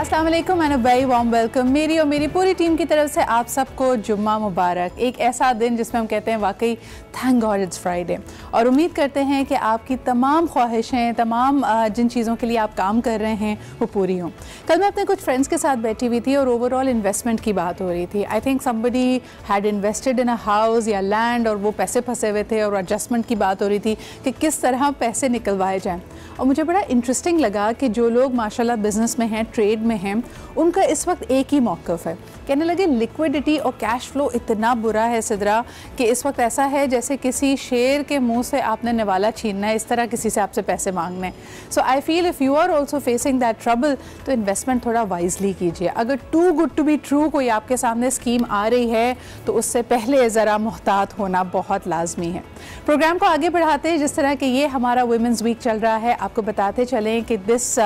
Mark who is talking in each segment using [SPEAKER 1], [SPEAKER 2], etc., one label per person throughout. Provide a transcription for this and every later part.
[SPEAKER 1] अस्सलाम वालेकुम and a very warm welcome मेरी और मेरी पूरी टीम की तरफ से आप सबको जुम्मा मुबारक। एक ऐसा दिन जिसमें हम कहते हैं वाकई थैंक गॉड इट्स फ्राइडे, और उम्मीद करते हैं कि आपकी तमाम ख्वाहिशें, तमाम जिन चीज़ों के लिए आप काम कर रहे हैं वो पूरी हों। कल मैं अपने कुछ फ्रेंड्स के साथ बैठी हुई थी और ओवरऑल इन्वेस्टमेंट की बात हो रही थी। I think somebody had invested in a house या लैंड और वो पैसे फंसे हुए थे और एडजस्टमेंट की बात हो रही थी कि किस तरह पैसे निकलवाए जाएँ। और मुझे बड़ा इंटरेस्टिंग लगा कि जो लोग माशाल्लाह बिज़नेस में हैं, ट्रेड में हैं, उनका इस वक्त एक ही मौक़िफ़ है। कहने लगे लिक्विडिटी और कैश फ्लो इतना बुरा है सिदरा कि इस वक्त ऐसा है जैसे किसी शेर के मुंह से आपने निवाला छीनना है, इस तरह किसी से आपसे पैसे मांगने। So I feel if you are also facing that trouble तो इन्वेस्टमेंट थोड़ा वाइजली कीजिए। अगर too good to be true कोई आपके सामने स्कीम आ रही है तो उससे पहले ज़रा मुहतात होना बहुत लाजमी है। प्रोग्राम को आगे बढ़ाते हैं, जिस तरह कि ये हमारा वुमेंस वीक चल रहा है, आपको बताते चलें कि this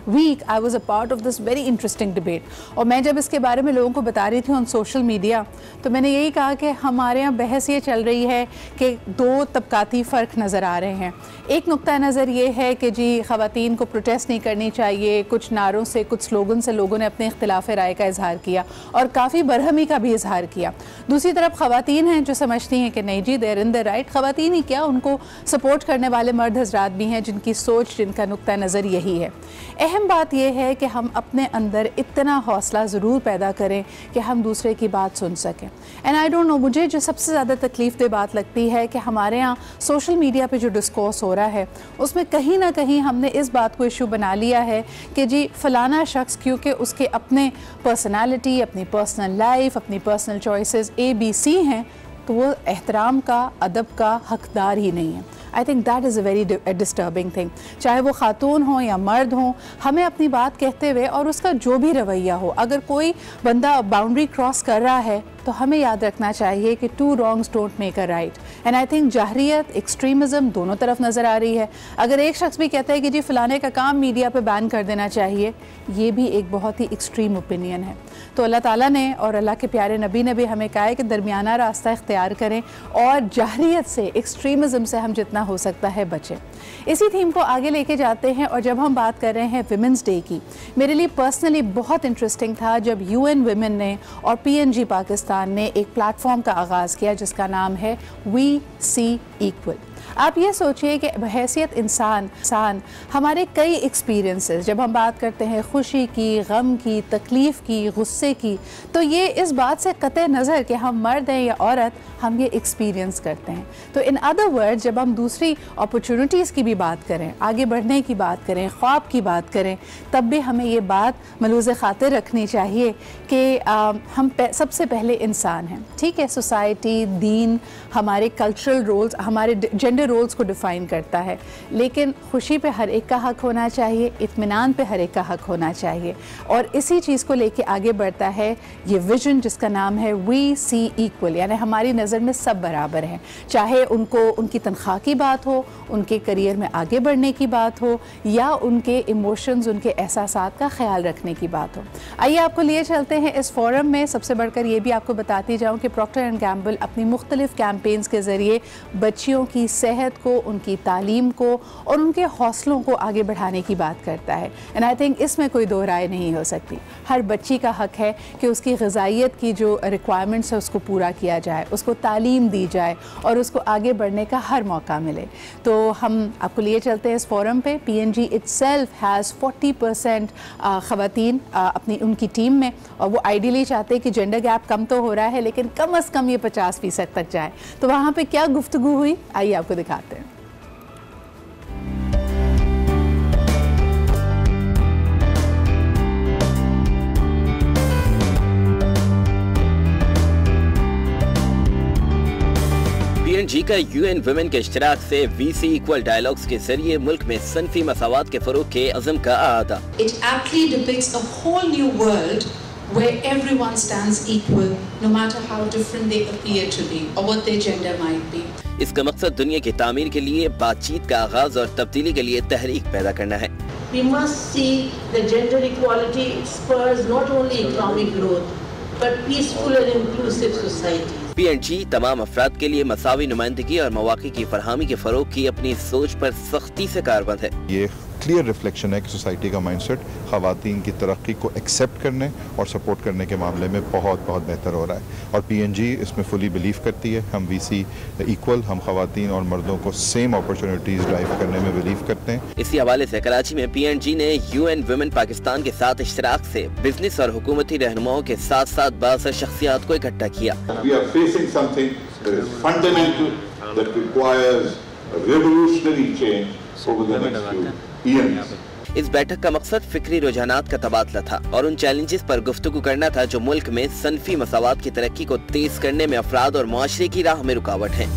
[SPEAKER 1] week I was a part of this very interesting debate. और मैं जब इसके बारे में लोगों को बता रही थी ऑन सोशल मीडिया तो मैंने यही कहा कि हमारे यहाँ बहस ये चल रही है कि दो तबकाती फ़र्क नज़र आ रहे हैं। एक नुक्ता नज़र ये है कि जी ख़वातीन को प्रोटेस्ट नहीं करनी चाहिए, कुछ नारों से, कुछ स्लोगन से लोगों ने अपने इख्तिलाफ़ राय का इजहार किया और काफ़ी बरहमी का भी इजहार किया। दूसरी तरफ ख़वातीन हैं जो समझती हैं कि नहीं जी देयर इन द राइट। ख़वातीन ही क्या, उनको सपोर्ट करने वाले मर्द हज़रात भी हैं जिनकी सोच, जिनका नुक्ता नज़र यही है। अहम बात यह है कि हम अपने अंदर इतना हौसला ज़रूर पैदा करें कि हम दूसरे की बात सुन सकें। एंड आई डोंट नो, मुझे जो सबसे ज़्यादा तकलीफ़ दे बात लगती है कि हमारे यहाँ सोशल मीडिया पे जो डिस्कोर्स हो रहा है उसमें कहीं ना कहीं हमने इस बात को इशू बना लिया है कि जी फ़लाना शख्स क्योंकि उसके अपने पर्सनालिटी, अपनी पर्सनल लाइफ, अपनी पर्सनल चॉइसेस ABC हैं तो वो एहतराम का, अदब का हकदार ही नहीं है। I think that is a very disturbing thing. चाहे वो खातून हो या मर्द हो, हमें अपनी बात कहते हुए और उसका जो भी रवैया हो, अगर कोई बंदा बाउंड्री क्रॉस कर रहा है तो हमें याद रखना चाहिए कि two wrongs don't make a right. And I think जाहरियत, एक्सट्रीमिज़म दोनों तरफ नज़र आ रही है। अगर एक शख्स भी कहता है कि जी फ़लाने का काम मीडिया पे बैन कर देना चाहिए, ये भी एक बहुत ही एक्सट्रीम ओपिनियन है। तो अल्लाह ताला ने और अल्लाह के प्यारे नबी ने भी हमें कहा है कि दरमियाना रास्ता इख्तियार करें और जाहरियत से, एक्सट्रीमिज़म से हम जितना हो सकता है बचें। इसी थीम को आगे लेके जाते हैं और जब हम बात कर रहे हैं विमेंस डे की, मेरे लिए पर्सनली बहुत इंटरेस्टिंग था जब UN विमेन ने और PNG पाकिस्तान ने एक प्लेटफॉर्म का आगाज़ किया जिसका नाम है We See Equal। आप ये सोचिए कि बहैसियत इंसान हमारे कई एक्सपीरियंसेस, जब हम बात करते हैं खुशी की, गम की, तकलीफ़ की, गुस्से की, तो ये इस बात से कतई नज़र कि हम मर्द हैं या औरत, हम ये एक्सपीरियंस करते हैं। तो इन अदर वर्ड्स जब हम दूसरी अपॉर्चुनिटीज़ की भी बात करें, आगे बढ़ने की बात करें, ख्वाब की बात करें, तब भी हमें ये बात मलूज़ खातिर रखनी चाहिए कि हम सबसे पहले इंसान हैं। ठीक है, सोसाइटी, दीन, हमारे कल्चरल रोल्स, हमारे जेंडर रोल्स को डिफ़ाइन करता है, लेकिन खुशी पे हर एक का हक होना चाहिए, इत्मीनान पे हर एक का हक होना चाहिए। और इसी चीज़ को लेके आगे बढ़ता है ये विजन जिसका नाम है We See Equal, यानी हमारी नज़र में सब बराबर हैं, चाहे उनको उनकी तनख्वाह की बात हो, उनके करियर में आगे बढ़ने की बात हो या उनके इमोशंस, उनके एहसासात का ख्याल रखने की बात हो। आइए आपको लिए चलते हैं इस फोरम में। सबसे बढ़कर ये भी आपको बताती जाऊँ कि प्रॉक्टर एंड गैम्बल अपनी मुख्तलिफ कैंपेन्स के ज़रिए बच्चियों की सेहत को, उनकी तालीम को और उनके हौसलों को आगे बढ़ाने की बात करता है। एंड आई थिंक इसमें कोई दो राय नहीं हो सकती। हर बच्ची का हक है कि उसकी ग़िज़ाइयत की जो रिक्वायरमेंट्स है उसको पूरा किया जाए, उसको तालीम दी जाए और उसको आगे बढ़ने का हर मौका मिले। तो हम आपको लिए चलते हैं इस फोरम पे। PNG itself has 40% ख़वातीन अपनी उनकी टीम में, और वो आइडियली चाहते हैं कि जेंडर गैप कम तो हो रहा है लेकिन कम अज़ कम ये 50% तक जाए। तो वहाँ पे क्या गुफ्तगू हुई, आइए आपको दिखाते हैं।
[SPEAKER 2] PNG का UN वुमेन के इश्तिराक से We See Equal डायलॉग्स के जरिए मुल्क में सनफी मसावात के फरोग के अज़म का आदा।
[SPEAKER 3] It aptly depicts a whole new world where everyone stands equal, no matter how different they appear to be or what their gender might be.
[SPEAKER 2] इसका मकसद दुनिया की तामीर के लिए बातचीत का आगाज और तब्दीली के लिए तहरीक पैदा करना है।
[SPEAKER 4] We must see the gender equality spurs not only economic growth, but peaceful and inclusive society.
[SPEAKER 2] PNG तमाम अफराद के लिए मसावी नुमाइंदगी और मौक़े की फरहमी के फरोग की अपनी सोच पर सख्ती से कारबंद है।
[SPEAKER 5] ये क्लियर रिफ्लेक्शन है कि सोसाइटी का माइंडसेट ख़वातीन की तरक्की को एक्सेप्ट करने और सपोर्ट करने के मामले में बहुत बहुत बेहतर हो रहा है। और PNG इसमें फुली बिलीव करती है। हम VC इक्वल, हम ख़वातीन और मर्दों को सेम अपॉर्चुनिटीज़ ड्राइव करने में बिलीव करते हैं।
[SPEAKER 2] इसी हवाले से कराची में PNG ने UN Women पाकिस्तान के साथ इश्तराक से बिजनेस और हुकूमती रहनुमाओं के साथ साथ बासर शख्सियात को इकट्ठा किया।
[SPEAKER 6] We are facing something that is fundamental, that requires a revolutionary change over the next few years.
[SPEAKER 2] इस बैठक का मकसद फिक्री रुझानात का तबादला था और उन चैलेंजेस पर गुफ्तगू करना था जो मुल्क में सनफी मसावात की तरक्की को तेज करने में अफराद और मुआशरे की राह में रुकावट हैं।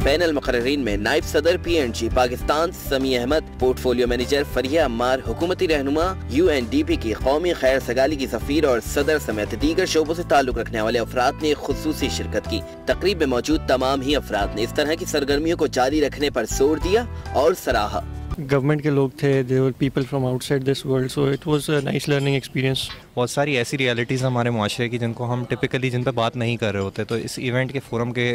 [SPEAKER 2] पैनल मुकर्रीन में नायब सदर PNG पाकिस्तान समी अहमद, पोर्टफोलियो मैनेजर फरिया अम्मार, हुकूमती रहनुमा, UNDP की कौमी खैर सगाली की सफीर और सदर समेत दीगर शोबों से ताल्लुक रखने वाले अफराद ने खुसूसी शिरकत की। तकरीब में मौजूद तमाम ही अफराद ने इस तरह की सरगर्मियों को जारी रखने पर जोर दिया और सराहा।
[SPEAKER 7] गवर्नमेंट के लोग थे, they were people from outside this world, so it was a nice learning experience.
[SPEAKER 8] बहुत सारी ऐसी रियलिटीज़ हमारे माशरे की जिनको हम टिपिकली जिन पे बात नहीं कर रहे होते, तो इस इवेंट के फोरम के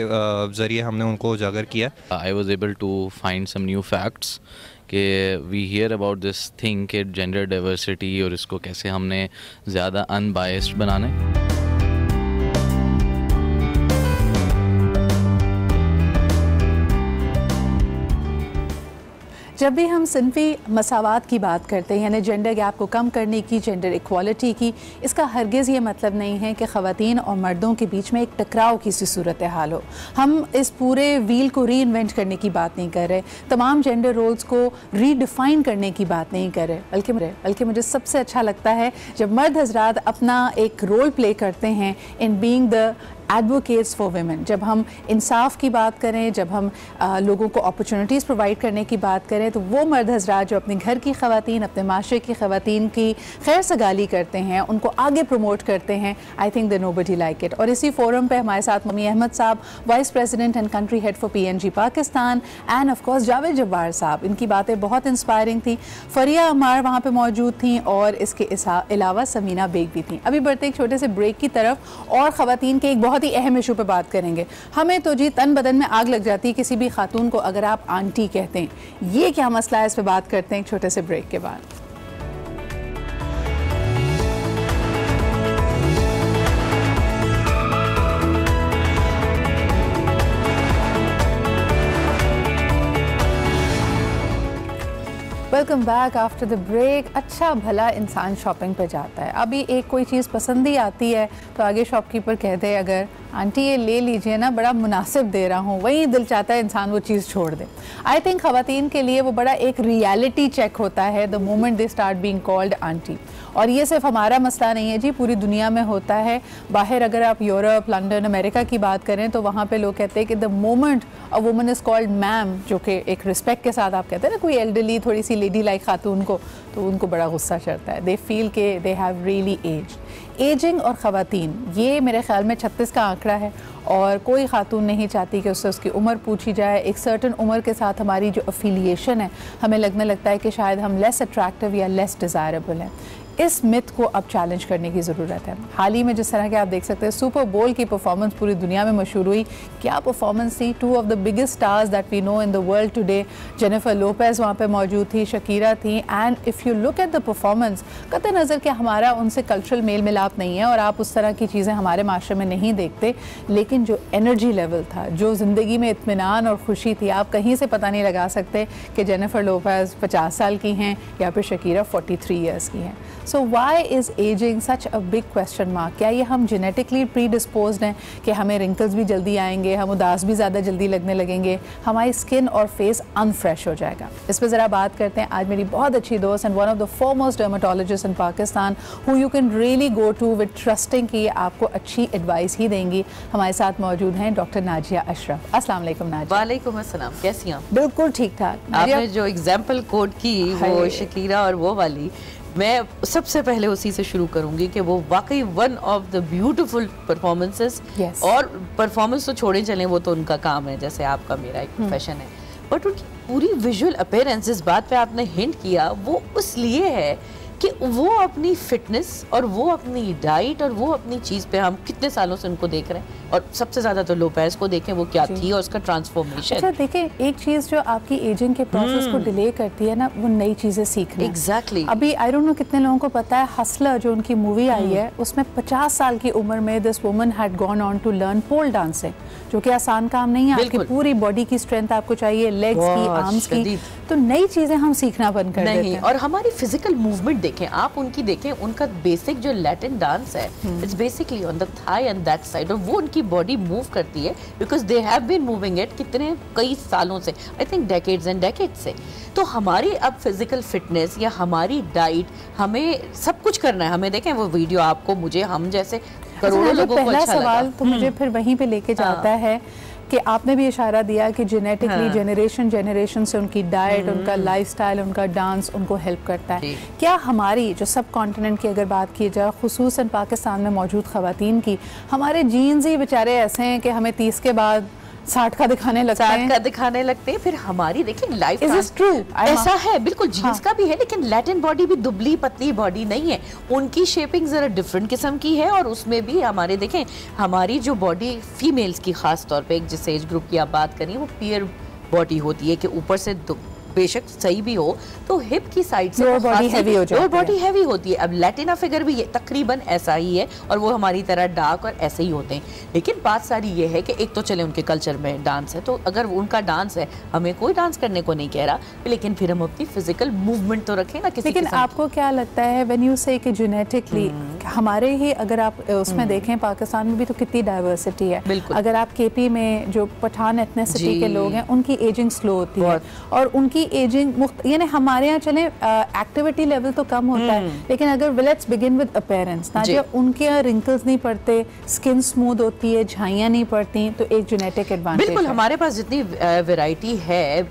[SPEAKER 8] ज़रिए हमने उनको उजागर किया।
[SPEAKER 9] I was able to find some new facts कि we hear about this thing कि जेंडर डाइवर्सिटी और इसको कैसे हमने ज़्यादा अनबायस्ड बनाना है।
[SPEAKER 1] जब भी हम सिनफी मसावात की बात करते हैं यानी जेंडर गैप को कम करने की, जेंडर इक्वालिटी की, इसका हरगिज़ ये मतलब नहीं है कि ख़वातीन और मर्दों के बीच में एक टकराव की सी सूरत हाल हो। हम इस पूरे व्हील को री इन्वेंट करने की बात नहीं कर रहे, तमाम जेंडर रोल्स को रीडिफ़ाइन करने की बात नहीं कर रहे, बल्कि मुझे सबसे अच्छा लगता है जब मर्द हजरात अपना एक रोल प्ले करते हैं in being the advocates for women. जब हम इंसाफ की बात करें, जब हम लोगों को अपॉर्चुनिटीज़ प्रोवाइड करने की बात करें, तो वो मर्द हजरात जो अपने घर की ख़वातीन, अपने माशरे की ख़वातीन की खैर सगाली करते हैं, उनको आगे प्रमोट करते हैं, I think the nobody like it. और इसी फोरम पे हमारे साथ ममी अहमद साहब, vice president and country head for PNG Pakistan, and of course Javed Jabbar साहब, इनकी बातें बहुत इंस्पायरिंग थी। फरिया अम्मार वहाँ पर मौजूद थी और इसके अलावा समीना बेग भी थी। अभी बढ़ते एक छोटे से ब्रेक की तरफ और ख़वातीन के एक बहुत ही अहम इशू पे बात करेंगे। हमें तो जी तन बदन में आग लग जाती है किसी भी खातून को अगर आप आंटी कहते हैं। ये क्या मसला है, इस पे बात करते हैं एक छोटे से ब्रेक के बाद। Welcome back after the break. अच्छा भला इंसान शॉपिंग पे जाता है, अभी एक कोई चीज़ पसंद ही आती है तो आगे शॉपकीपर कहते हैं अगर आंटी ये ले लीजिए ना, बड़ा मुनासिब दे रहा हूँ, वही दिल चाहता है इंसान वो चीज़ छोड़ दे। आई थिंक ख़वातीन के लिए वो बड़ा एक रियलिटी चेक होता है the moment they start being called aunty. और ये सिर्फ हमारा मसला नहीं है जी, पूरी दुनिया में होता है। बाहर अगर आप यूरोप, लंदन, अमेरिका की बात करें तो वहाँ पे लोग कहते हैं कि the moment a woman is called ma'am, जो कि एक रिस्पेक्ट के साथ आप कहते हैं ना, कोई एल्डरली थोड़ी सी लेडी लाइक खातून को, तो उनको बड़ा गुस्सा चढ़ता है। दे फील के दे हैव रियली एजिंग और ख़वातीन, ये मेरे ख्याल में 36 का आंकड़ा है और कोई खातून नहीं चाहती कि उससे उसकी उम्र पूछी जाए। एक सर्टन उम्र के साथ हमारी जो अफिलिएशन है, हमें लगने लगता है कि शायद हम लेस अट्रैक्टिव या लेस डिज़ायरेबल हैं। इस मिथ को अब चैलेंज करने की ज़रूरत है। हाल ही में जिस तरह के आप देख सकते हैं सुपर बोल की परफॉर्मेंस पूरी दुनिया में मशहूर हुई, क्या परफॉर्मेंस थी। 2 of the biggest stars that we know in the world today, Jennifer Lopez वहाँ पे मौजूद थी, शकीरा थी। And if you look at the performance, कतई नज़र कि हमारा उनसे कल्चरल मेल मिलाप नहीं है और आप उस तरह की चीज़ें हमारे माशरे में नहीं देखते, लेकिन जो एनर्जी लेवल था, जो ज़िंदगी में इत्मीनान और खुशी थी, आप कहीं से पता नहीं लगा सकते कि जेनिफर लोपेज 50 साल की हैं या फिर शकीरा 43 ईयर्स की हैं। So why is ageing such a big question mark? क्या ये हम जेनेटिकली प्रीडिस्पोज्ड हैं कि हमें रिंकल्स भी जल्दी आएंगे, हम उदास भी ज़्यादा जल्दी लगने लगेंगे, हमारी स्किन और फेस अनफ्रेश हो जाएगा? इस पर ज़रा बात करते हैं। आज मेरी बहुत अच्छी दोस्त and one of the foremost dermatologist in Pakistan who you can really go to with trusting कि आपको अच्छी एडवाइस ही देंगी, हमारे साथ मौजूद हैं डॉक्टर नाजिया अशरफ। अस्सलाम वालेकुम नाजिया।
[SPEAKER 10] वालेकुम अस्सलाम, कैसी हैं?
[SPEAKER 1] बिल्कुल ठीक ठाक।
[SPEAKER 10] आपने जो एग्जाम्पल कोड की वो शकीरा और वो वाली, मैं सबसे पहले उसी से शुरू करूंगी कि वो वाकई one of the beautiful performances. और परफॉर्मेंस तो छोड़े चलें, वो तो उनका काम है, जैसे आपका मेरा एक प्रोफेशन है, बट उनकी पूरी विजुअल अपीयरेंस, इस बात पे आपने हिंट किया, वो इसलिए है कि वो अपनी फिटनेस और वो अपनी डाइट और वो अपनी चीज़ पे हम कितने सालों से उनको देख रहे हैं, और सबसे ज़्यादा तो लोपेज को देखें वो क्या थी और उसका ट्रांसफॉर्मेशन।
[SPEAKER 1] अच्छा देखिए, एक चीज़ जो आपकी एजिंग के प्रोसेस को डिले करती है ना, वो नई चीज़ें सीखना।
[SPEAKER 10] एग्जैक्टली।
[SPEAKER 1] अभी आई डोंट नो कितने लोगों को पता है, हसलर जो उनकी मूवी आई है उसमें 50 साल की उम्र में this woman had gone on to learn pole dancing, जो कि आसान काम नहीं है। आपकी पूरी बॉडी की स्ट्रेंथ आपको चाहिए, लेग्स की, आर्म्स की, तो नई चीज़ें हम सीखना बंद कर देते हैं।
[SPEAKER 10] और हमारी फिजिकल मूवमेंट देखें आप, उनकी देखें, उनका बेसिक जो लैटिन डांस है it's basically on the thigh and that side, और वो उनकी बॉडी मूव करती है because they have been moving it कितने कई सालों से, I think decades and decades से। तो हमारी अब फिजिकल फिटनेस या हमारी डाइट, हमें सब कुछ करना है। हमें देखें वो वीडियो आपको, मुझे, हम जैसे करोड़ों लोगों को
[SPEAKER 1] पहला
[SPEAKER 10] अच्छा
[SPEAKER 1] सवाल तो मुझे फिर वहीं पे लेके जाता है कि आपने भी इशारा दिया कि जेनेटिकली जनरेशन से उनकी डाइट, उनका लाइफस्टाइल, उनका डांस उनको हेल्प करता है। क्या हमारी जो सब कॉन्टिनेंट की अगर बात की जाए, खुसूसन पाकिस्तान में मौजूद ख़वातीन की, हमारे जीन्स ही बेचारे ऐसे हैं कि हमें 30 के बाद 60 का दिखाने लगते हैं,
[SPEAKER 10] फिर हमारी देखिए लाइफ
[SPEAKER 1] ट्रू
[SPEAKER 10] ऐसा है, बिल्कुल जीन्स का भी है, लेकिन लैटिन बॉडी भी दुबली पतली बॉडी नहीं है, उनकी शेपिंग जरा डिफरेंट किस्म की है, और उसमें भी हमारे देखें हमारी जो बॉडी फीमेल्स की खास तौर पे, जिस एज ग्रुप की आप बात करें, वो पियर बॉडी होती है कि ऊपर से बेशक सही भी हो तो हिप की साइड से लोअर बॉडी हैवी होती है। अब लैटिना फिगर भी तकरीबन ऐसा ही है, और वो हमारी तरह डार्क और ऐसे ही होते हैं। लेकिन बात सारी ये है कि एक तो चले उनके कल्चर में डांस है, तो अगर उनका डांस है, हमें कोई डांस करने को नहीं कह रहा, लेकिन फिर हम अपनी फिजिकल मूवमेंट तो रखें ना किसी।
[SPEAKER 1] लेकिन आपको क्या लगता है व्हेन यू से कि जेनेटिकली हमारे ही, अगर आप उसमें देखें पाकिस्तान में भी तो कितनी डाइवर्सिटी है। अगर आप केपी में जो पठान एथनिसिटी के लोग हैं, उनकी एजिंग स्लो होती है, और उनकी एजिंग यानी हमारे यहाँ चले एक्टिविटी लेवल तो कम होता है, लेकिन अगर let's begin with appearance, Nazia उनके यहाँ रिंकल्स नहीं पड़ते, स्किन स्मूथ होती है, झाइयाँ नहीं पड़ती, तो एक जेनेटिक एडवांटेज।
[SPEAKER 10] बिल्कुल, हमारे पास जितनी वैरायटी है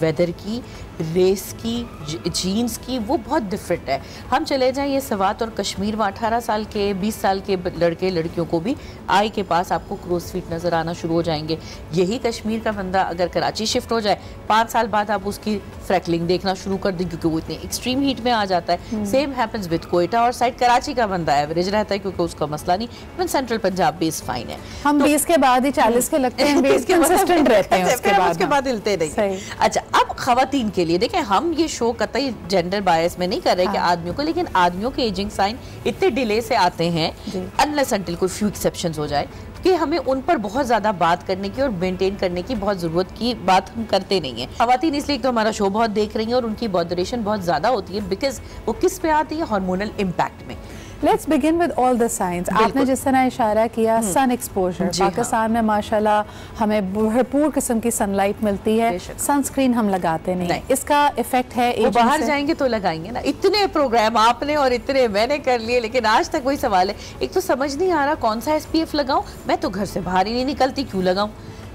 [SPEAKER 10] वेदर की, रेस की, जीन्स की, वो बहुत डिफरेंट है। हम चले जाएं ये सवात और कश्मीर में 18 साल के 20 साल के लड़के लड़कियों को भी आई के पास आपको क्रोस फीट नज़र आना शुरू हो जाएंगे। यही कश्मीर का बंदा अगर कराची शिफ्ट हो जाए, 5 साल बाद आप उसकी फ्रैकलिंग देखना शुरू कर दें, क्योंकि वो इतने एक्सट्रीम हीट में आ जाता है। सेम हैपेंस विद कोयटा और साइड कराची का बंदा एवरेज रहता है, क्योंकि उसका मसला नहीं, even central Punjab base fine है।
[SPEAKER 1] हम 20 के बाद ही 40 के लगते हैं, कंसिस्टेंट रहते हैं,
[SPEAKER 10] उसके बाद हिलते नहीं। अच्छा, अब खवातीन के लिए देखें, हम ये शो कतई जेंडर बायस में नहीं कर रहे कि आदमियों को, लेकिन आदमियों के एजिंग साइन इतने डिले से आते हैं, अनलेस अनटिल कोई फ्यू एक्सेप्शंस हो जाए, कि हमें उन पर बहुत ज़्यादा बात करने की और मेंटेन करने की बहुत ज़रूरत की बात हम करते नहीं हैं। ख़वातीन इसलिए तो हमारा शो बहुत देख रही हैं और उनकी बॉडरेशन बहुत ज़्यादा होती है, बिकॉज वो किस पे आती है, हार्मोनल इम्पैक्ट में।
[SPEAKER 1] Let's begin with all the science. आपने जिस तरह इशारा किया, सन एक्सपोजर, पाकिस्तान में माशाल्लाह हमें भरपूर किस्म की सनलाइट मिलती है, सनस्क्रीन हम लगाते नहीं। इसका इफेक्ट है,
[SPEAKER 10] वो बाहर जाएंगे तो लगाएंगे ना। इतने प्रोग्राम आपने और इतने मैंने कर लिए, लेकिन आज तक वही सवाल है, एक तो समझ नहीं आ रहा कौन सा SPF लगाऊं, मैं तो घर से बाहर ही नहीं निकलती, क्यों लगाऊं?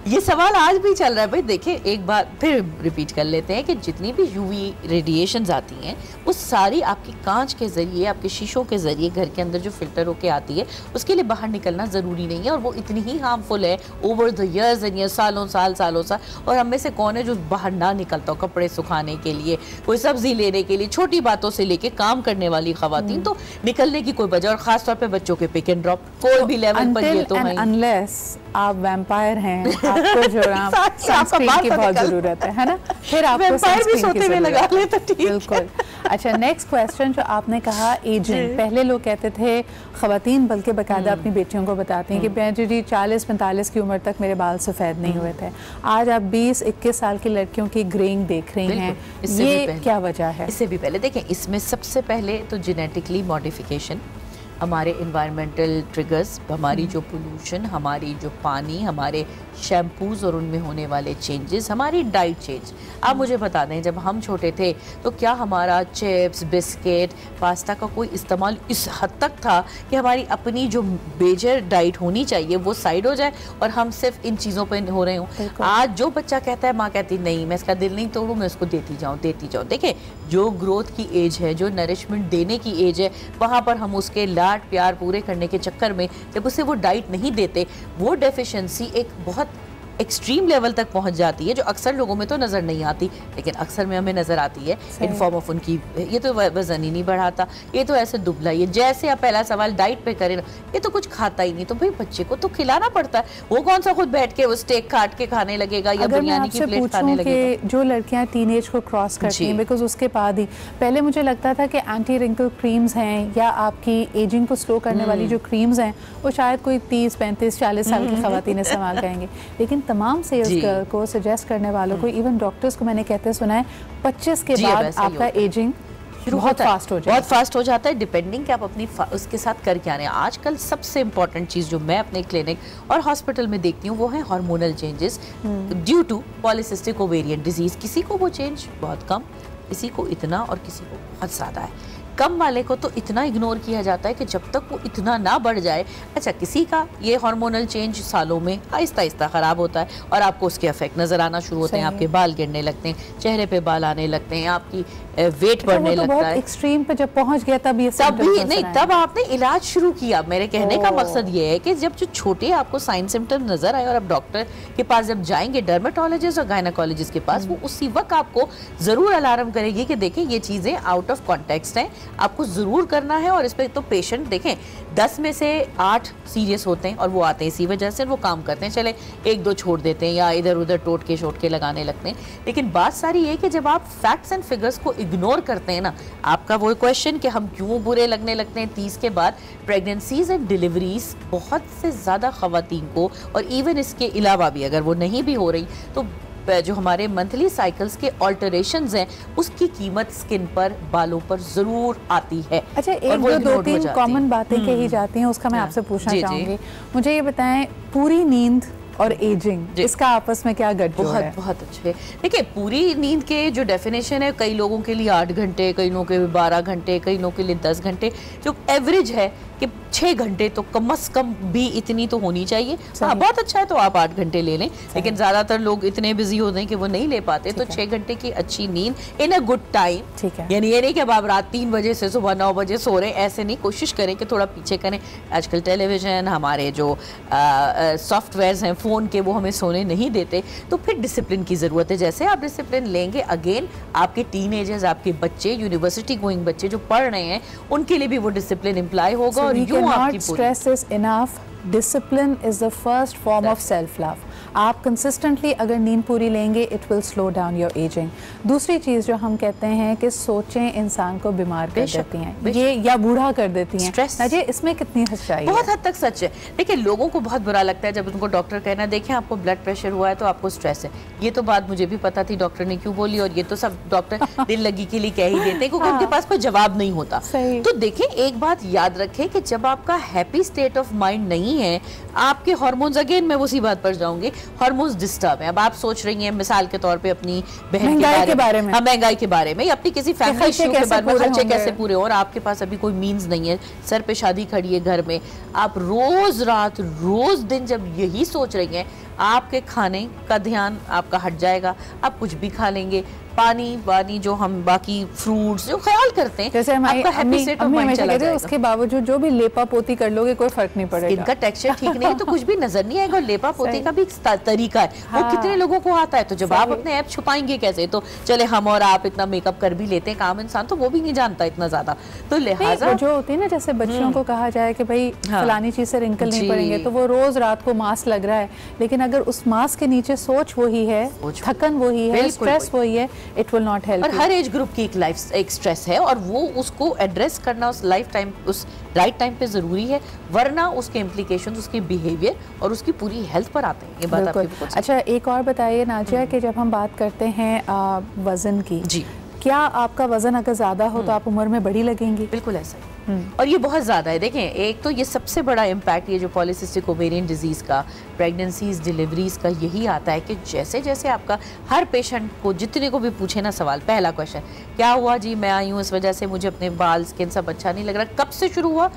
[SPEAKER 10] ये सवाल आज भी चल रहा है। भाई देखिए, एक बार फिर रिपीट कर लेते हैं कि जितनी भी UV रेडिएशंस आती हैं, वो सारी आपकी कांच के ज़रिए, आपके शीशों के ज़रिए घर के अंदर जो फिल्टर होके आती है, उसके लिए बाहर निकलना ज़रूरी नहीं है, और वो इतनी ही हार्मफुल है over the years and years, सालों साल। और हम में से कौन है जो बाहर ना निकलता हो कपड़े सुखाने के लिए, कोई सब्जी लेने के लिए, छोटी बातों से लेके काम करने वाली खवातीन तो निकलने की कोई वजह, और खास तौर पे बच्चों के पिक एंड ड्रॉप कोई भी लेवल पर ये तो है।
[SPEAKER 1] अनलेस आप वैम्पायर हैं, आपको जो सनस्क्रीन की बहुत जरूरत है ना, फिर आपको सनस्क्रीन की
[SPEAKER 10] लगा ले तो ठीक।
[SPEAKER 1] बिल्कुल। अच्छा, नेक्स्ट क्वेश्चन जो आपने कहा, एजिंग। पहले लोग कहते थे, खवातीन बल्कि बाकायदा अपनी बेटियों को बताती हैं कि बेटी जी 40-45 की उम्र तक मेरे बाल सफ़ेद नहीं हुए थे। आज आप 20-21 साल की लड़कियों की ग्रेइंग देख रही हैं, ये क्या वजह है?
[SPEAKER 10] इससे भी पहले देखें, इसमें सबसे पहले तो जेनेटिकली मॉडिफिकेशन, हमारे इन्वायरमेंटल ट्रिगर्स, हमारी जो पोल्यूशन, हमारी जो पानी, हमारे शैम्पूज और उनमें होने वाले चेंजेस, हमारी डाइट चेंज। आप मुझे बता दें, जब हम छोटे थे तो क्या हमारा चिप्स, बिस्किट, पास्ता का कोई इस्तेमाल इस हद तक था कि हमारी अपनी जो मेजर डाइट होनी चाहिए वो साइड हो जाए और हम सिर्फ इन चीज़ों पर हो रहे हों? आज जो बच्चा कहता है, माँ कहती नहीं, मैं इसका दिल नहीं तोड़ूँ, मैं उसको देती जाऊँ। देखिए, जो ग्रोथ की एज है, जो नरिशमेंट देने की एज है, वहाँ पर हम उसके लाड प्यार पूरे करने के चक्कर में जब उसे वो डाइट नहीं देते, वो डेफिशिएंसी एक बहुत एक्सट्रीम लेवल तक पहुंच जाती है, जो अक्सर लोगों में तो नजर नहीं आती लेकिन अक्सर में हमें नजर आती है इन फॉर्म ऑफ उनकी, ये तो वजन ही नहीं बढ़ाता, ये तो ऐसे दुबला, ये जैसे आप पहला सवाल डाइट पे करें, ये तो कुछ खाता ही नहीं, तो भाई बच्चे को तो खिलाना पड़ता है, वो कौन सा खुद बैठ के वो स्टेक काट के खाने लगेगा या बिरयानी की प्लेट खाने लगेगा।
[SPEAKER 1] जो लड़कियां टीनेज को क्रॉस करती हैं, बिकॉज उसके बाद ही पहले मुझे लगता था कि एंटी रिंकल क्रीम्स हैं या आपकी एजिंग को स्लो करने वाली जो क्रीम्स हैं वो शायद कोई 30, 35, 40 साल की खवातीन इस्तेमाल करेंगे, लेकिन तमाम सेल्स गर्ल को सजेस्ट करने वालों को, इवन डॉक्टर्स को मैंने कहते सुना है 25 के बाद आपका एजिंग बहुत फास्ट हो जाता है, डिपेंडिंग कि आप अपनी उसके साथ कर क्या रहे हैं। आजकल सबसे इंपॉर्टेंट चीज़ जो मैं अपने क्लिनिक और हॉस्पिटल में देखती हूँ वो है hormonal changes due to polycystic ovarian disease. किसी को वो चेंज बहुत कम, किसी को इतना और किसी को बहुत ज़्यादा है। कम वाले को तो इतना इग्नोर किया जाता है कि जब तक वो इतना ना बढ़ जाए। अच्छा, किसी का ये हार्मोनल चेंज सालों में आहिस्ता आहिस्ता ख़राब होता है और आपको उसके इफेक्ट नज़र आना शुरू होते हैं, आपके बाल गिरने लगते हैं, चेहरे पे बाल आने लगते हैं, आपकी वेट बढ़ने लगता है। एक्सट्रीम पे जब पहुंच गया तब ये
[SPEAKER 10] तब आपने इलाज शुरू किया। मेरे कहने का मकसद ये है कि जब जो छोटे आपको साइन सिम्टम नजर आए और आप डॉक्टर के पास जब जाएंगे, डर्मेटोलॉजिस्ट और गायनेकोलॉजिस्ट के पास, वो उसी वक्त आपको जरूर अलार्म करेगी कि देखें ये चीजें आउट ऑफ कॉन्टेक्स्ट हैं, आपको जरूर करना है। और इस पे तो पेशेंट देखें 10 में से 8 सीरियस होते हैं और वो आते हैं इसी वजह से, वो काम करते हैं, चले 1-2 छोड़ देते हैं या इधर उधर टोटके शोटके लगाने लगते हैं। लेकिन बात सारी ये कि जब आप फैक्ट्स एंड फिगर्स को इग्नोर करते हैं ना, आपका वो क्वेश्चन कि हम क्यों बुरे लगने लगते हैं 30 के बाद, प्रेगनेंसीज एंड डिलीवरीज बहुत से ज़्यादा खवातीन को, और इवन इसके अलावा भी अगर वो नहीं भी हो रही तो जो हमारे मंथली साइकिल्स के ऑल्टरेशंस हैं उसकी कीमत स्किन पर, बालों पर जरूर आती है।
[SPEAKER 1] अच्छा, एक दो तीन कॉमन बातें कही जाती हैं, उसका मैं आपसे पूछना चाहूँगी। मुझे ये बताएं, पूरी नींद और एजिंग, इसका आपस में क्या गठजोड़ है?
[SPEAKER 10] बहुत अच्छे। देखिए, पूरी नींद के जो डेफिनेशन है, कई लोगों के लिए 8 घंटे, कई लोगों के लिए 12 घंटे, कई लोगों के लिए 10 घंटे, जो एवरेज है कि 6 घंटे तो कम से कम भी इतनी तो होनी चाहिए। हाँ, बहुत अच्छा है तो आप 8 घंटे ले लें, लेकिन ज़्यादातर लोग इतने बिजी होते हैं कि वो नहीं ले पाते, तो 6 घंटे की अच्छी नींद इन अ गुड टाइम।
[SPEAKER 1] ठीक है,
[SPEAKER 10] यानी ये नहीं कि अब आप रात 3 बजे से सुबह 9 बजे सो रहे हैं, ऐसे नहीं। कोशिश करें कि थोड़ा पीछे करें। आजकल टेलीविजन, हमारे जो सॉफ्टवेयर्स हैं फ़ोन के, वो हमें सोने नहीं देते, तो फिर डिसिप्लिन की ज़रूरत है। जैसे आप डिसिप्लिन लेंगे, अगेन आपके टीनेजर्स, आपके बच्चे, यूनिवर्सिटी गोइंग बच्चे जो पढ़ रहे हैं, उनके लिए भी वो डिसिप्लिन इम्प्लाई होगा। और
[SPEAKER 1] cannot stress this enough. Discipline is the first form of self-love. आप कंसिस्टेंटली अगर नींद पूरी लेंगे, it will slow down your ageing. दूसरी चीज़ जो हम कहते हैं कि सोचें इंसान को बीमार कर देती हैं, ये या बूढ़ा कर देती हैं।
[SPEAKER 10] स्ट्रेस,
[SPEAKER 1] इसमें कितनी सच्चाई है?
[SPEAKER 10] बहुत हद तक सच है। देखिए, लोगों को बहुत बुरा लगता है जब उनको डॉक्टर कहना, देखें आपको ब्लड प्रेशर हुआ है तो आपको स्ट्रेस है। ये तो बात मुझे भी पता थी, डॉक्टर ने क्यों बोली, और ये तो सब डॉक्टर दिल लगी के लिए कह ही देते हैं क्योंकि उनके पास कोई जवाब नहीं होता। तो देखें, एक बात याद रखें कि जब आपका हैप्पी स्टेट ऑफ माइंड नहीं है, आपके हार्मोन्स, अगेन मैं उसी बात पर जाऊंगी, हार्मोन्स डिस्टर्ब है। अब आप सोच रही हैं मिसाल के तौर पे अपनी बहन के बारे में, महंगाई के बारे में, या अपनी किसी फैमिली इशू के बारे में, खर्चे कैसे पूरे हो, और आपके पास अभी कोई मीन्स नहीं है, सर पे शादी खड़ी है घर में, आप रोज रात रोज दिन जब यही सोच रही हैं, आपके खाने का ध्यान आपका हट जाएगा। आप कुछ भी खा लेंगे, पानी जो हम बाकी फ्रूट्स जो ख्याल करते हैं,
[SPEAKER 1] जैसे
[SPEAKER 10] आपका हैप्पी स्टेट ऑफ माइंड चला जाएगा।
[SPEAKER 1] उसके बावजूद जो भी लेपा पोती कर लोगे कोई फर्क नहीं पड़ेगा।
[SPEAKER 10] इनका टेक्सचर ठीक नहीं है तो कुछ भी नजर नहीं आएगा। और लेपा पोती का भी एक तरीका है, वो कितने लोगों को आता है, तो जब आप अपने ऐप छुपाएंगे कैसे? तो चले हम और आप इतना मेकअप कर भी लेते हैं, काम इंसान तो वो भी नहीं जानता इतना ज्यादा। तो लिहाजा
[SPEAKER 1] जो होती है ना, जैसे बच्चों को कहा जाए कि भाई फलानी चीज से रिंकल नहीं पड़ेंगे, तो वो रोज रात को मास्क लग रहा है, लेकिन अगर उस मास्क के नीचे सोच वही है, थकन वही है, स्ट्रेस वही है, इट विल नॉट हेल्प।
[SPEAKER 10] और हर एज ग्रुप की एक स्ट्रेस है और वो उसको एड्रेस करना उस लाइफ टाइम, उस राइट टाइम पे जरूरी है, वरना उसके इम्प्लीकेशंस, उसके बिहेवियर और उसकी पूरी हेल्थ पर आते हैं। ये बात आपकी बिल्कुल।
[SPEAKER 1] अच्छा, एक और बताइए नाजिया कि जब हम बात करते हैं वजन की,
[SPEAKER 10] जी,
[SPEAKER 1] क्या आपका वजन अगर ज्यादा हो तो आप उम्र में बड़ी लगेंगी?
[SPEAKER 10] बिल्कुल ऐसा है, और ये बहुत ज़्यादा है। देखें, एक तो ये सबसे बड़ा इम्पैक्ट ये जो पॉलीसिस्टिक ओवेरियन डिजीज़ का, प्रेगनेंसीज, डिलीवरीज का यही आता है कि जैसे जैसे आपका हर पेशेंट को, जितने को भी पूछे ना सवाल, पहला क्वेश्चन क्या हुआ जी, मैं आई हूँ इस वजह से मुझे अपने बाल, स्किन सब अच्छा नहीं लग रहा, कब से शुरू हुआ?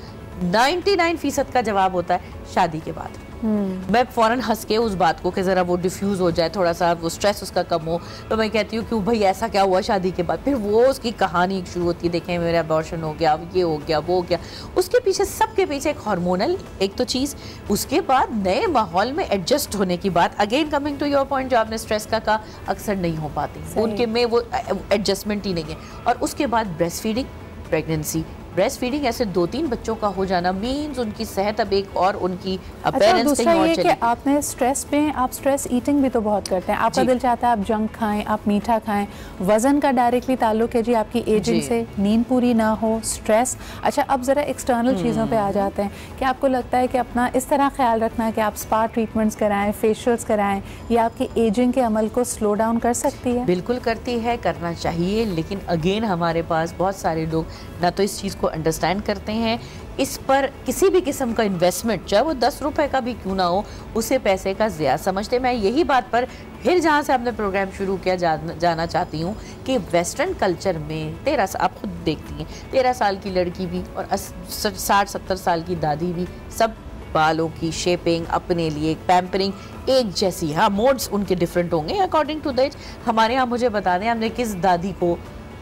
[SPEAKER 10] 99% का जवाब होता है शादी के बाद। मैं फौरन हंस के उस बात को कि ज़रा वो डिफ्यूज़ हो जाए, थोड़ा सा वो स्ट्रेस उसका कम हो, तो मैं कहती हूँ कि भाई ऐसा क्या हुआ शादी के बाद। फिर वो उसकी कहानी शुरू होती है, देखें मेरा अबॉर्शन हो गया, ये हो गया, वो हो गया। उसके पीछे सबके पीछे एक हार्मोनल एक तो चीज़, उसके बाद नए माहौल में एडजस्ट होने की बात। Again coming to your point जो आपने स्ट्रेस का कहा, अक्सर नहीं हो पाती उनके में वो एडजस्टमेंट ही नहीं है। और उसके बाद breast feeding, pregnancy, breast feeding ऐसे 2-3 बच्चों का हो जाना मींस उनकी सेहत अब एक और उनकी अपीयरेंस
[SPEAKER 1] दूसरा ये कि आपने स्ट्रेस में आप स्ट्रेस ईटिंग भी तो बहुत करते हैं, आपका दिल चाहता है आप जंक खाएं, आप मीठा खाएं, वजन का डायरेक्टली ताल्लुक है जी आपकी एजिंग से, नींद पूरी ना हो, स्ट्रेस। अच्छा अब ज़रा एक्सटर्नल चीज़ों पे आ जाते हैं कि आपको लगता है कि अपना इस तरह ख्याल रखना है कि आप स्पा ट्रीटमेंट्स कराएं, फेशियल्स कराएं, ये आपकी एजिंग के अमल को स्लो डाउन कर सकती है?
[SPEAKER 10] बिल्कुल करती है, करना चाहिए, लेकिन अगेन हमारे पास बहुत सारे लोग ना तो इस चीज़ को अंडरस्टैंड करते हैं, इस पर किसी भी किस्म का इन्वेस्टमेंट चाहे वो 10 रुपए का भी क्यों ना हो उसे पैसे का ज़िया समझते। मैं यही बात पर फिर जहाँ से आपने प्रोग्राम शुरू किया जाना चाहती हूँ कि वेस्टर्न कल्चर में 13 आप खुद देखती हैं 13 साल की लड़की भी और 60-70 साल की दादी भी सब बालों की शेपिंग, अपने लिए पैम्परिंग एक जैसी। हाँ मोड्स उनके डिफरेंट होंगे अकॉर्डिंग टू द एज। हमारे यहाँ मुझे बता दें हमने किस दादी को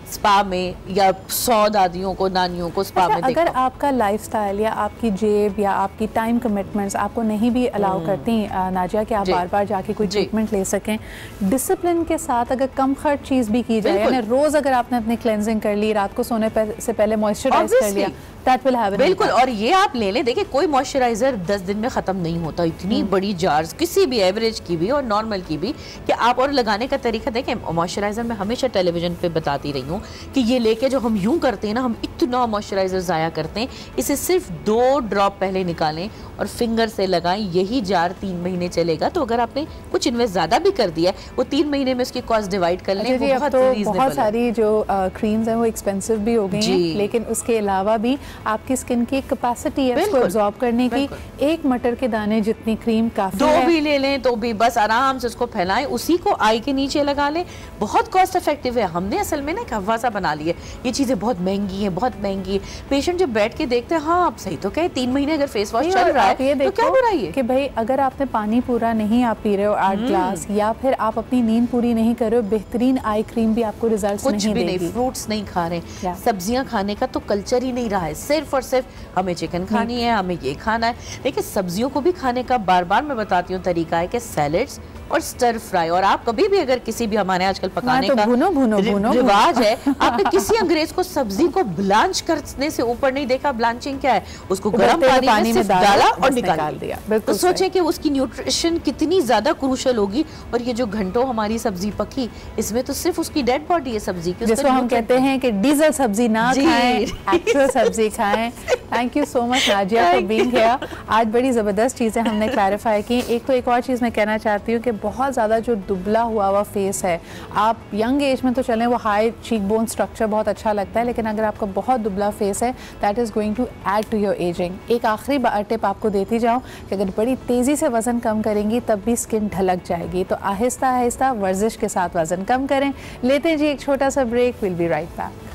[SPEAKER 10] स्पा में या 100 दादियों को नानियों को स्पा में देखा।
[SPEAKER 1] अगर आपका लाइफस्टाइल या आपकी जेब या आपकी टाइम कमिटमेंट्स आपको नहीं भी अलाउ करती नाजिया कि आप बार बार जाके कोई ट्रीटमेंट ले सकें, डिसिप्लिन के साथ अगर कम खर्च चीज़ भी की जाए, यानी रोज़ अगर आपने अपनी क्लेंजिंग कर ली, रात को सोने से पहले मॉइस्चराइज कर लिया, that will have an
[SPEAKER 10] बिल्कुल। और ये आप ले लें, देखिए कोई मॉइस्चराइजर 10 दिन में खत्म नहीं होता, इतनी बड़ी जार्स किसी भी एवरेज की भी और नॉर्मल की भी कि आप और लगाने का तरीका देखें। मॉइस्चराइजर मैं हमेशा टेलीविजन पे बताती रही हूँ कि ये लेके जो हम यूं करते हैं ना, हम इतना मॉइस्चराइजर ज़ाया करते हैं, इसे सिर्फ 2 ड्रॉप पहले निकालें और फिंगर से लगाएं, यही जार 3 महीने चलेगा। तो अगर आपने कुछ इन्वेस्ट ज़्यादा भी कर दिया है वो 3 महीने में उसकी कॉस्ट डिवाइड कर लें।
[SPEAKER 1] बहुत सारी जो क्रीम्स हैं वो एक्सपेंसिव भी हो गई हैं, लेकिन उसके अलावा भी आपकी स्किन की कैपेसिटी है इसको एब्जॉर्ब करने की, एक मटर के दाने जितनी क्रीम काफी है।
[SPEAKER 10] 2 भी ले लें तो भी बस आराम से उसको फैलाएं, उसी को आई के नीचे लगा लें, बहुत कॉस्ट इफेक्टिव है। हमने असल में ना एक हवा सा बना लिया, ये चीजें बहुत महंगी है, बहुत महंगी है। पेशेंट जब बैठ के देखते हैं हाँ आप सही तो कहे 3 महीने अगर फेस वॉश चल रहा है तो क्या बुराई है कि
[SPEAKER 1] भाई अगर आपने पानी पूरा नहीं आप पी रहे हो 8 ग्लास, या फिर आप अपनी नींद पूरी नहीं कर रहे हो, बेहतरीन आई क्रीम भी आपको रिजल्ट्स नहीं देगी।
[SPEAKER 10] फ्रूट्स नहीं खा रहे, सब्जियां खाने का तो कल्चर ही नहीं रहा है, सिर्फ और सिर्फ हमें चिकन खानी है, हमें ये खाना है। देखिए सब्जियों को भी खाने का बार बार मैं बताती हूँ तरीका है कि सैलेड्स और स्टर फ्राई। और आप कभी भी अगर किसी भी हमारे आजकल पकाने का रिवाज है, आपने किसी अंग्रेज को सब्जी को ब्लांच करने से ऊपर नहीं देखा। ब्लांचिंग क्या है, उसको गर्म पानी में डाला और निकाल दिया। तो सोचें कि उसकी न्यूट्रिशन कितनी ज्यादा क्रूशल होगी। और ये जो घंटों हमारी सब्जी पकी, इसमें तो सिर्फ उसकी डेड बॉडी है सब्जी की,
[SPEAKER 1] जिसको हम कहते हैं कि डीजल सब्जी ना खाएं, एक्चुअल सब्जी खाएं। Thank you so much Nazia for being here. आज बड़ी ज़बरदस्त चीज़ें हमने क्लैरिफाई की। एक और चीज़ मैं कहना चाहती हूँ कि बहुत ज़्यादा जो दुबला हुआ फेस है, आप यंग एज में तो चलें वो हाई चीक बोन स्ट्रक्चर बहुत अच्छा लगता है, लेकिन अगर आपका बहुत दुबला फेस है that is going to add to your aging. एक आखिरी टिप आपको देती जाऊँ कि अगर बड़ी तेज़ी से वज़न कम करेंगी तब भी स्किन ढलक जाएगी, तो आहिस्ता आहिस्ता वर्जिश के साथ वज़न कम करें। लेते जी एक छोटा सा break, will be right back.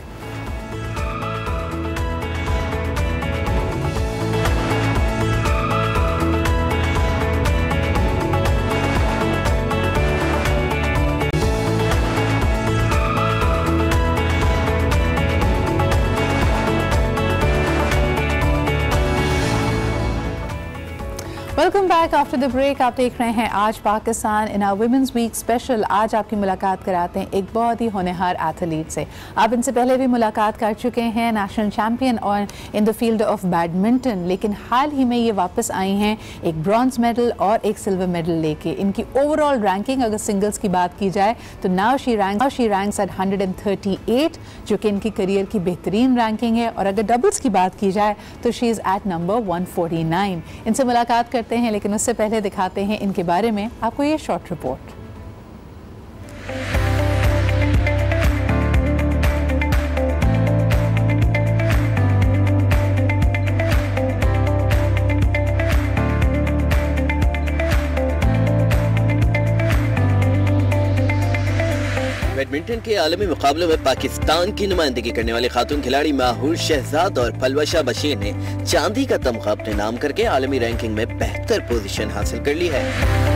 [SPEAKER 1] Welcome back after the break. आप देख रहे हैं आज Pakistan in our women's week special. आज आपकी मुलाकात कराते हैं एक बहुत ही होनहार एथलीट से। आप इनसे पहले भी मुलाकात कर चुके हैं, नेशनल चैम्पियन और in the field of badminton, लेकिन हाल ही में ये वापस आई हैं एक ब्रॉन्ज मेडल और एक सिल्वर मेडल लेके। इनकी ओवरऑल रैंकिंग अगर सिंगल्स की बात की जाए तो नाउ शी रैंक्स एट 138, जो कि इनकी करियर की बेहतरीन रैंकिंग है। और अगर डबल्स की बात की जाए तो शी इज़ एट नंबर 149। इनसे मुलाकात करते हैं, लेकिन उससे पहले दिखाते हैं इनके बारे में आपको ये शॉर्ट रिपोर्ट।
[SPEAKER 2] बैडमिंटन के आलमी मुकाबलों में पाकिस्तान की नुमाइंदगी करने वाली खातून खिलाड़ी माहूर शहजाद और पलवशा बशीर ने चांदी का तमगा अपने नाम करके आलमी रैंकिंग में बेहतर पोजीशन हासिल कर ली है।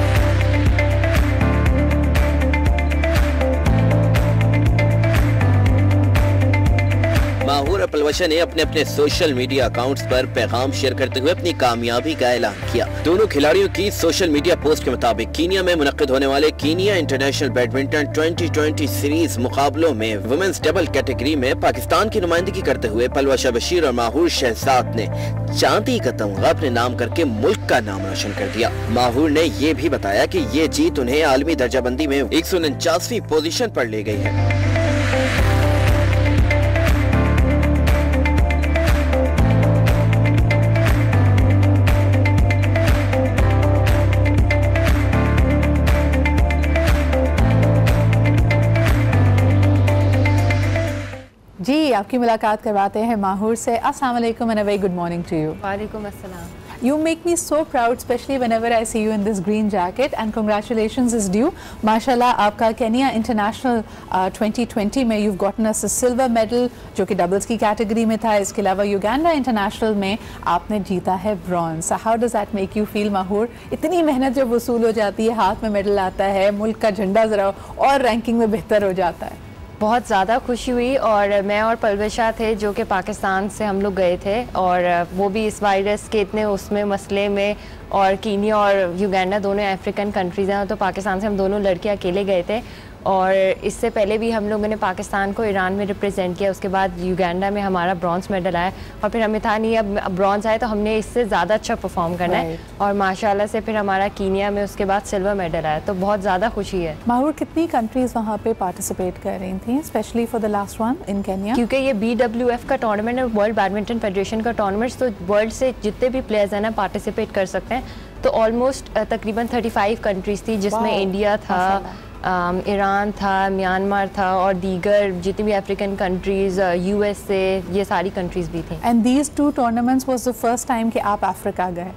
[SPEAKER 2] माहूर और पलवशा ने अपने अपने सोशल मीडिया अकाउंट्स पर पैगाम शेयर करते हुए अपनी कामयाबी का ऐलान किया। दोनों खिलाड़ियों की सोशल मीडिया पोस्ट के मुताबिक कीनिया में मुनक्किद होने वाले कीनिया इंटरनेशनल बैडमिंटन 2020 सीरीज मुकाबलों में वुमेन्स डबल कैटेगरी में पाकिस्तान की नुमाइंदगी करते हुए पलवशा बशीर और माहूर शहजाद ने चांदी का तमगा अपने नाम करके मुल्क का नाम रोशन कर दिया। माहूर ने ये भी बताया कि ये जीत उन्हें आलमी दर्जाबंदी में 149वीं पोजीशन पर ले गई है।
[SPEAKER 1] जी, आपकी मुलाकात करवाते हैं माहूर से। अस्सलाम वालेकुम and a very good morning to you.
[SPEAKER 11] वालेकुम अस्सलाम.
[SPEAKER 1] You make me so proud, especially whenever I see you in this green jacket, and congratulations is due. माशाल्लाह आपका केनिया इंटरनेशनल 2020 में you've gotten us a silver medal जो कि doubles की category में था। इसके अलावा युगांडा इंटरनेशनल में आपने जीता है bronze. So how does that make you feel Mahur? इतनी मेहनत जब वसूल हो जाती है, हाथ में मेडल आता है, मुल्क का झंडा ज़रा और रैंकिंग में बेहतर हो जाता है।
[SPEAKER 11] बहुत ज़्यादा खुशी हुई और मैं और पलवशा थे जो कि पाकिस्तान से हम लोग गए थे और वो भी इस वायरस के इतने उसमें मसले में, और कीनिया और युगांडा दोनों अफ्रीकन कंट्रीज़ हैं, तो पाकिस्तान से हम दोनों लड़के अकेले गए थे। और इससे पहले भी हम लोगों ने पाकिस्तान को ईरान में रिप्रेजेंट किया, उसके बाद युगांडा में हमारा ब्रॉन्ज मेडल आया और फिर हमें था नहीं अब ब्रॉन्ज आया तो हमने इससे ज़्यादा अच्छा परफॉर्म करना है और माशाल्लाह से फिर हमारा कीनिया में उसके बाद सिल्वर मेडल आया, तो बहुत ज़्यादा खुशी है।
[SPEAKER 1] माहूर, कितनी कंट्रीज़ वहाँ पे पार्टिसिपेट कर रही थी specially for the last one in Kenya?
[SPEAKER 11] क्योंकि ये BWF का टूर्नामेंट है, वर्ल्ड बैडमिंटन फेडरेशन का टूर्नामेंट, तो वर्ल्ड से जितने भी प्लेयर्स हैं ना पार्टिसिपेट कर सकते हैं। तो ऑलमोस्ट तकरीबन 35 कंट्रीज़ थी जिसमें इंडिया था, ईरान था, म्यांमार था और दीगर जितनी भी अफ्रीकन कंट्रीज़, USA, ये सारी कंट्रीज़ भी थी।
[SPEAKER 1] And these two tournaments was the first time कि आप अफ्रीका गए?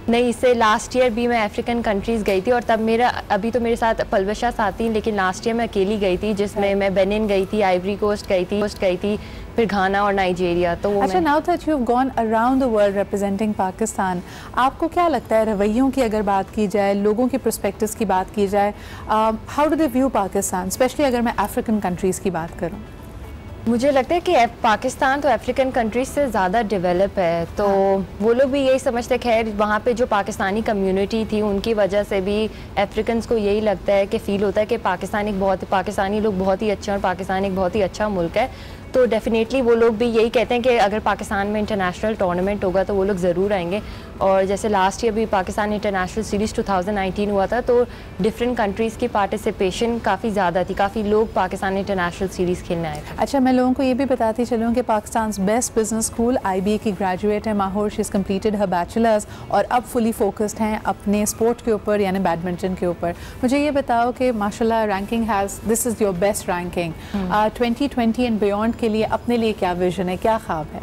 [SPEAKER 11] नहीं, इससे लास्ट ईयर भी मैं अफ्रीकन कंट्रीज़ गई थी और तब मेरा अभी तो मेरे साथ पलवशा साथ थी, लेकिन लास्ट ईयर मैं अकेली गई थी जिसमें मैं बेनिन गई थी, आइवरी कोस्ट गई थी, फिर घाना और नाइजीरिया। तो
[SPEAKER 1] अच्छा, now that you have gone around the world representing Pakistan, आपको क्या लगता है रवैयों की अगर बात की जाए, लोगों के पर्सपेक्टिव्स की बात की जाए, how do they view Pakistan, specially अगर मैं अफ्रीकन कंट्रीज़ की बात करूँ?
[SPEAKER 11] मुझे लगता है कि पाकिस्तान तो अफ्रीकन कंट्रीज से ज़्यादा डेवलप है, तो वो लोग भी यही समझते, खैर वहाँ पे जो पाकिस्तानी कम्युनिटी थी उनकी वजह से भी अफ्रीकन्स को यही लगता है कि फ़ील होता है कि पाकिस्तानी लोग बहुत ही अच्छे हैं और पाकिस्तान एक बहुत ही अच्छा मुल्क है। तो डेफिनेटली वो लोग भी यही कहते हैं कि अगर पाकिस्तान में इंटरनेशनल टूर्नामेंट होगा तो वो लोग ज़रूर आएंगे। और जैसे लास्ट ईयर भी पाकिस्तान इंटरनेशनल सीरीज़ 2019 हुआ था, तो डिफरेंट कंट्रीज़ की पार्टिसिपेशन काफ़ी ज़्यादा थी, काफ़ी लोग पाकिस्तान इंटरनेशनल सीरीज़ खेलने आए थे।
[SPEAKER 1] अच्छा, मैं लोगों को ये भी बताती चलूँ कि Pakistan best business school IBA की ग्रेजुएट है Mahur. She is completed her bachelors और अब फुली फोकस्ड हैं अपने स्पोर्ट के ऊपर यानी बैडमिंटन के ऊपर। मुझे ये बताओ कि माशाल्लाह ranking has, this is your best ranking 2020 and beyond के लिए अपने लिए क्या विजन है, क्या ख्वाब है?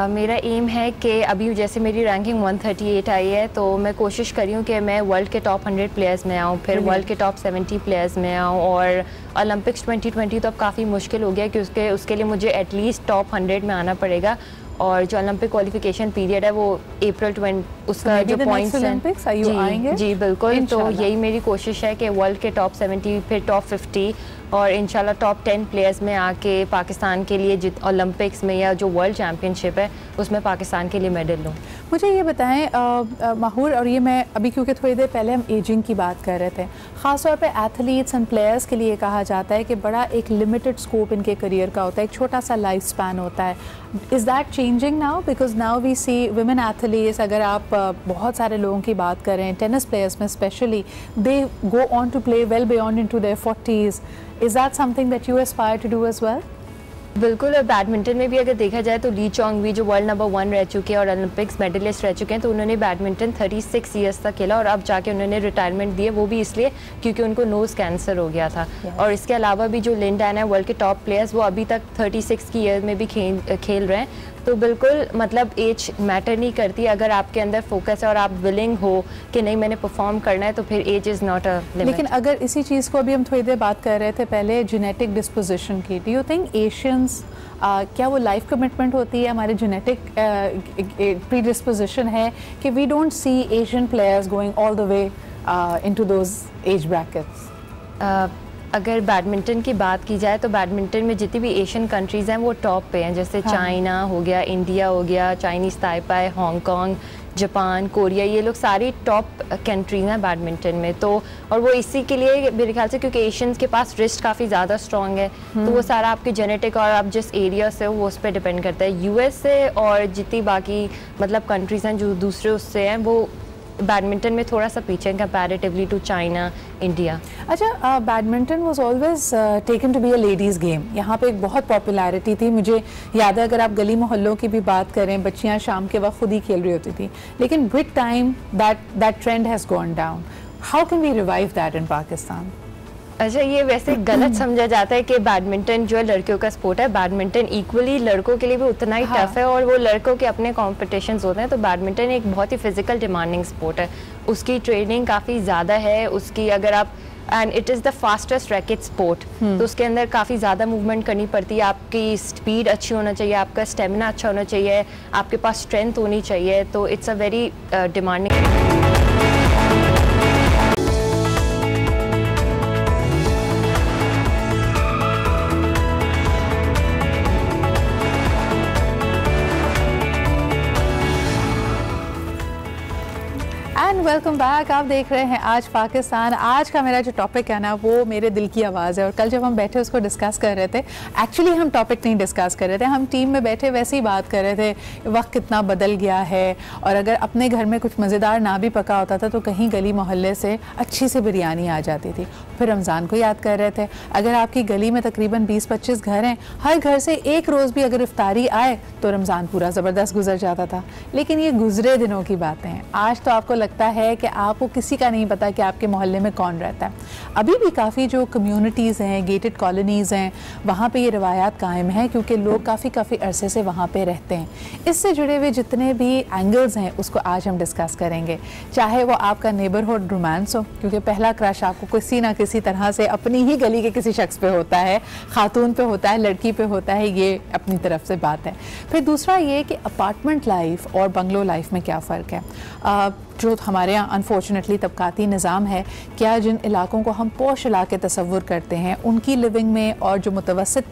[SPEAKER 11] मेरा एम है कि अभी जैसे मेरी रैंकिंग 138 आई है, तो मैं कोशिश कर रही हूँ कि मैं वर्ल्ड के टॉप 100 प्लेयर्स में आऊँ, फिर वर्ल्ड के टॉप 70 प्लेयर्स में आऊँ। और ओलंपिक्स 2020 तो अब काफ़ी मुश्किल हो गया कि उसके लिए मुझे एटलीस्ट टॉप 100 में आना पड़ेगा। और जो ओलंपिक क्वालिफिकेशन पीरियड है वो अप्रैल 20 उसका जो पॉइंट्स हैं जी बिल्कुल, तो यही मेरी कोशिश है कि वर्ल्ड के टॉप 70 फिर टॉप 50 और इंशाल्लाह टॉप 10 प्लेयर्स में आके पाकिस्तान के लिए ओलंपिक्स में या जो वर्ल्ड चैम्पियनशिप है उसमें पाकिस्तान के लिए मेडल लूँ।
[SPEAKER 1] मुझे ये बताएं माहूर, और ये मैं अभी क्योंकि थोड़ी देर पहले हम एजिंग की बात कर रहे थे, ख़ास तौर पे एथलीट्स एंड प्लेयर्स के लिए कहा जाता है कि बड़ा एक लिमिटेड स्कोप इनके करियर का होता है, एक छोटा सा लाइफ स्पैन होता है। Is that changing now? Because now we see women athletes, अगर आप बहुत सारे लोगों की बात करें, टेनिस प्लेयर्स में specially, they go on to play well beyond into their 40s। Is that something that you aspire to do as well?
[SPEAKER 11] बिल्कुल, और बैडमिंटन में भी अगर देखा जाए तो ली चोंग भी जो वर्ल्ड नंबर 1 रह चुके हैं और ओलंपिक्स मेडलिस्ट रह चुके हैं, तो उन्होंने बैडमिंटन 36 ईयर्स तक खेला और अब जाके उन्होंने रिटायरमेंट दी है, वो भी इसलिए क्योंकि उनको नोज़ कैंसर हो गया था। और इसके अलावा भी जो लिन डैन है वर्ल्ड के टॉप प्लेयर्स, वो अभी तक 36 की ईयर में भी खेल रहे हैं। तो बिल्कुल मतलब एज मैटर नहीं करती, अगर आपके अंदर फोकस है और आप विलिंग हो कि नहीं मैंने परफॉर्म करना है तो फिर age is not a limit.
[SPEAKER 1] लेकिन अगर इसी चीज़ को अभी हम थोड़ी देर बात कर रहे थे पहले जेनेटिक डिस्पोजिशन की, डू यू थिंक एशियंस क्या वो लाइफ कमिटमेंट होती है, हमारे जेनेटिक प्री डिस्पोजिशन है कि we don't see Asian players going all the way into those age brackets?
[SPEAKER 11] अगर बैडमिंटन की बात की जाए तो बैडमिंटन में जितनी भी एशियन कंट्रीज़ हैं वो टॉप पे हैं, जैसे चाइना हो गया, इंडिया हो गया, चाइनीज़ ताइपाई, हांगकांग, जापान, कोरिया, ये लोग सारी टॉप कंट्रीज हैं बैडमिंटन में। तो और वो इसी के लिए मेरे ख्याल से क्योंकि एशियंस के पास रिस्ट काफ़ी ज़्यादा स्ट्रॉन्ग है, तो वो सारा आपके जेनेटिक और आप जिस एरिया से हो वो उस पर डिपेंड करता है। यूएस से और जितनी बाकी मतलब कंट्रीज़ हैं जो दूसरे उससे हैं वो बैडमिंटन में थोड़ा सा पीछे कंपैरेटिवली टू चाइना, इंडिया।
[SPEAKER 1] अच्छा, badminton was always taken to be a ladies game, यहाँ पे एक बहुत पॉपुलैरिटी थी। मुझे याद है अगर आप गली मोहल्लों की भी बात करें, बच्चियाँ शाम के वक्त खुद ही खेल रही होती थी, लेकिन with time that trend has gone down. How can we revive that in Pakistan?
[SPEAKER 11] अच्छा, ये वैसे गलत समझा जाता है कि बैडमिंटन जो है लड़कियों का स्पोर्ट है, बैडमिंटन इक्वली लड़कों के लिए भी उतना ही टफ है और वो लड़कों के अपने कॉम्पिटिशन्स होते हैं। तो बैडमिंटन एक बहुत ही फिजिकल डिमांडिंग स्पोर्ट है, उसकी ट्रेनिंग काफ़ी ज़्यादा है, उसकी अगर आप and it is the fastest racket sport, तो उसके अंदर काफ़ी ज़्यादा मूवमेंट करनी पड़ती है, आपकी स्पीड अच्छी होना चाहिए, आपका स्टेमिना अच्छा होना चाहिए, आपके पास स्ट्रेंथ होनी चाहिए, तो it's a very demanding.
[SPEAKER 1] Welcome back. आप देख रहे हैं आज पाकिस्तान। आज का मेरा जो टॉपिक है ना वो मेरे दिल की आवाज़ है, और कल जब हम बैठे उसको डिस्कस कर रहे थे, एक्चुअली हम टॉपिक नहीं डिस्कस कर रहे थे, हम टीम में बैठे वैसे ही बात कर रहे थे वक्त कितना बदल गया है, और अगर अपने घर में कुछ मज़ेदार ना भी पका होता था तो कहीं गली मोहल्ले से अच्छी सी बिरयानी आ जाती थी। फिर रमज़ान को याद कर रहे थे, अगर आपकी गली में तकरीबन 20-25 घर हैं, हर घर से एक रोज़ भी अगर इफ्तारी आए तो रमज़ान पूरा ज़बरदस्त गुजर जाता था। लेकिन ये गुजरे दिनों की बातें हैं। आज तो आपको लगता है कि आपको किसी का नहीं पता कि आपके मोहल्ले में कौन रहता है। अभी भी काफ़ी जो कम्युनिटीज़ हैं, गेटेड कॉलोनीज़ हैं, वहाँ पे ये रवायात कायम हैं क्योंकि लोग काफ़ी अरसे से वहाँ पे रहते हैं। इससे जुड़े हुए जितने भी एंगल्स हैं उसको आज हम डिस्कस करेंगे, चाहे वो आपका नेबरहुड रोमांस हो, क्योंकि पहला क्रश आपको किसी ना किसी तरह से अपनी ही गली के किसी शख्स पे होता है, खातून पे होता है, लड़की पे होता है, ये अपनी तरफ से बात है। फिर दूसरा ये कि अपार्टमेंट लाइफ और बंगलो लाइफ में क्या फ़र्क है। जो हमारे यहाँ अनफॉर्चुनेटली तबकाती निज़ाम है, क्या जिन इलाकों को हम पोश इलाके तसव्वुर करते हैं उनकी लिविंग में और जो मुतवसत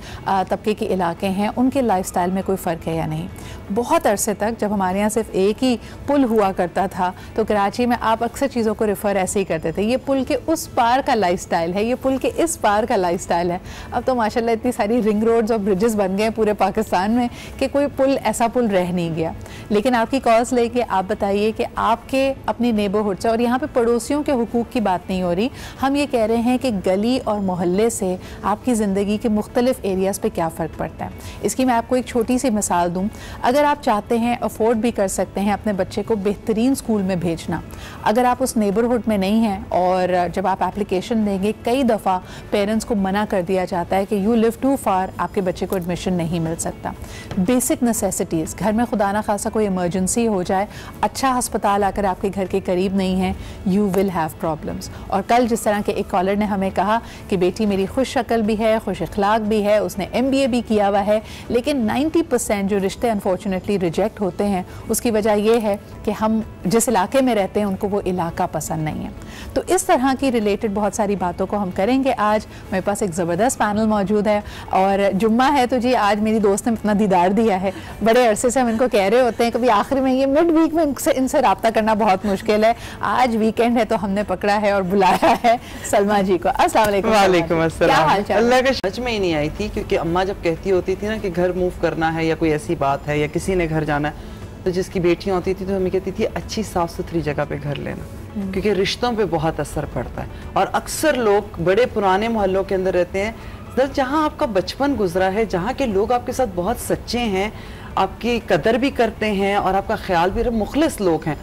[SPEAKER 1] तबके के इलाके हैं उनके लाइफस्टाइल में कोई फ़र्क है या नहीं। बहुत अरसे तक जब हमारे यहाँ सिर्फ एक ही पुल हुआ करता था तो कराची में आप अक्सर चीज़ों को रेफ़र ऐसे ही करते थे, ये पुल के उस पार का लाइफस्टाइल है, ये पुल के इस पार का लाइफस्टाइल है। अब तो माशाल्लाह इतनी सारी रिंग रोड्स और ब्रिजेस बन गए पूरे पाकिस्तान में कि कोई पुल ऐसा पुल रह नहीं गया। लेकिन आपकी कॉल्स लेके आप बताइए कि आपके अपनी नेबरहुड से, और यहाँ पे पड़ोसियों के हुकूक की बात नहीं हो रही, हम ये कह रहे हैं कि गली और मोहल्ले से आपकी ज़िंदगी के मुख्तलिफ एरियाज़ पे क्या फ़र्क पड़ता है। इसकी मैं आपको एक छोटी सी मिसाल दूँ। अगर आप चाहते हैं, अफोर्ड भी कर सकते हैं अपने बच्चे को बेहतरीन स्कूल में भेजना, अगर आप उस नेबरहुड में नहीं हैं और जब आप एप्लीकेशन देंगे कई दफ़ा पेरेंट्स को मना कर दिया जाता है कि यू लिव टू फार, आपके बच्चे को एडमिशन नहीं मिल सकता। बेसिक नेसेसिटीज़, घर में खुदा ना खासा कोई इमरजेंसी हो जाए, अच्छा हस्पताल आकर आपके घर के करीब नहीं है, यू विल हैव प्रॉब्लम्स। और कल जिस तरह के एक कॉलर ने हमें कहा कि बेटी मेरी खुश शक्ल भी है, खुश अखलाक भी है, उसने MBA भी किया हुआ है, लेकिन 90% जो रिश्ते अनफॉर्चुनेटली रिजेक्ट होते हैं उसकी वजह यह है कि हम जिस इलाके में रहते हैं उनको वो इलाका पसंद नहीं है। तो इस तरह की रिलेटेड बहुत सारी बातों को हम करेंगे आज। मेरे पास एक ज़बरदस्त पैनल मौजूद है, और जुम्मा है तो जी आज मेरी दोस्त ने अपना दीदार दिया है। बड़े अरसे से हम इनको कह रहे होते हैं, कभी आखिर में ये मिड वीक में इनसे रब्ता करना बहुत मुश्किल है। आज वीकेंड है तो हमने पकड़ा है और बुलाया है सलमा जी को। अस्सलाम वालेकुम।
[SPEAKER 12] वालेकुम अस्सलाम।
[SPEAKER 1] क्या हाल चाल?
[SPEAKER 12] अल्लाह का समझ में ही नहीं आई थी, क्योंकि अम्मा जब कहती होती थी ना कि घर मूव करना है या कोई ऐसी बात है या किसी ने घर जाना है, तो जिसकी बेटियां होती थी तो हमें कहती थी अच्छी साफ सुथरी जगह पे घर लेना, क्योंकि रिश्तों पे बहुत असर पड़ता है। और अक्सर लोग बड़े पुराने मोहल्लों के अंदर रहते हैं जहाँ आपका बचपन गुजरा है, जहाँ के लोग आपके साथ बहुत सच्चे हैं, आपकी कदर भी करते हैं और आपका ख्याल भी, मुखलिस लोग हैं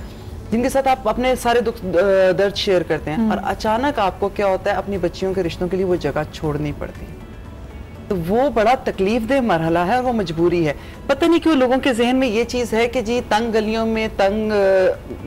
[SPEAKER 12] जिनके साथ आप अपने सारे दुख दर्द शेयर करते हैं। और अचानक आपको क्या होता है, अपनी बच्चियों के रिश्तों के लिए वो जगह छोड़नी पड़ती है। तो वो बड़ा तकलीफदेह मरहला है और वो मजबूरी है। पता नहीं क्यों लोगों के जहन में ये चीज़ है कि जी तंग गलियों में तंग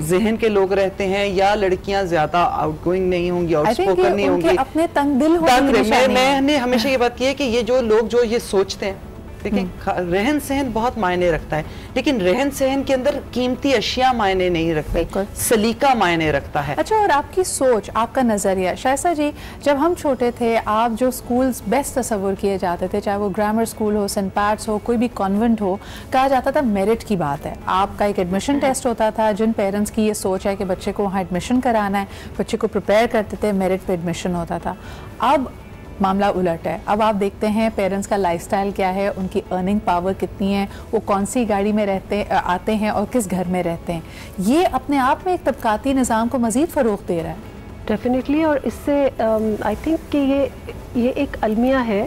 [SPEAKER 12] जहन के लोग रहते हैं, या लड़कियां ज्यादा आउटगोइंग नहीं होंगी, आउटस्पोकन नहीं होंगी,
[SPEAKER 1] अपने तंग दिल होने
[SPEAKER 12] मैंने हमेशा ये बात की है कि ये जो लोग जो ये सोचते हैं, देखिए रहन सहन बहुत मायने रखता है, लेकिन रहन सहन के अंदर कीमती अशिया मायने नहीं रखते, सलीका मायने रखता है।
[SPEAKER 1] अच्छा, और आपकी सोच, आपका नज़रिया। शायसा जी, जब हम छोटे थे, आप जो स्कूल्स बेस्ट तस्वुर किए जाते थे, चाहे वो ग्रामर स्कूल हो, सेंट पैट्स हो, कोई भी कॉन्वेंट हो, कहा जाता था मेरिट की बात है। आपका एक एडमिशन टेस्ट होता था, जिन पेरेंट्स की ये सोच है कि बच्चे को वहाँ एडमिशन कराना है, बच्चे को प्रिपेयर करते थे, मेरिट पे एडमिशन होता था। अब मामला उलट है। अब आप देखते हैं पेरेंट्स का लाइफस्टाइल क्या है, उनकी अर्निंग पावर कितनी है, वो कौन सी गाड़ी में आते हैं और किस घर में रहते हैं। ये अपने आप में एक तबकाती निज़ाम को मज़ीद फ़रोग़ दे रहा है।
[SPEAKER 13] डेफिनेटली, और इससे आई थिंक कि ये एक अलमिया है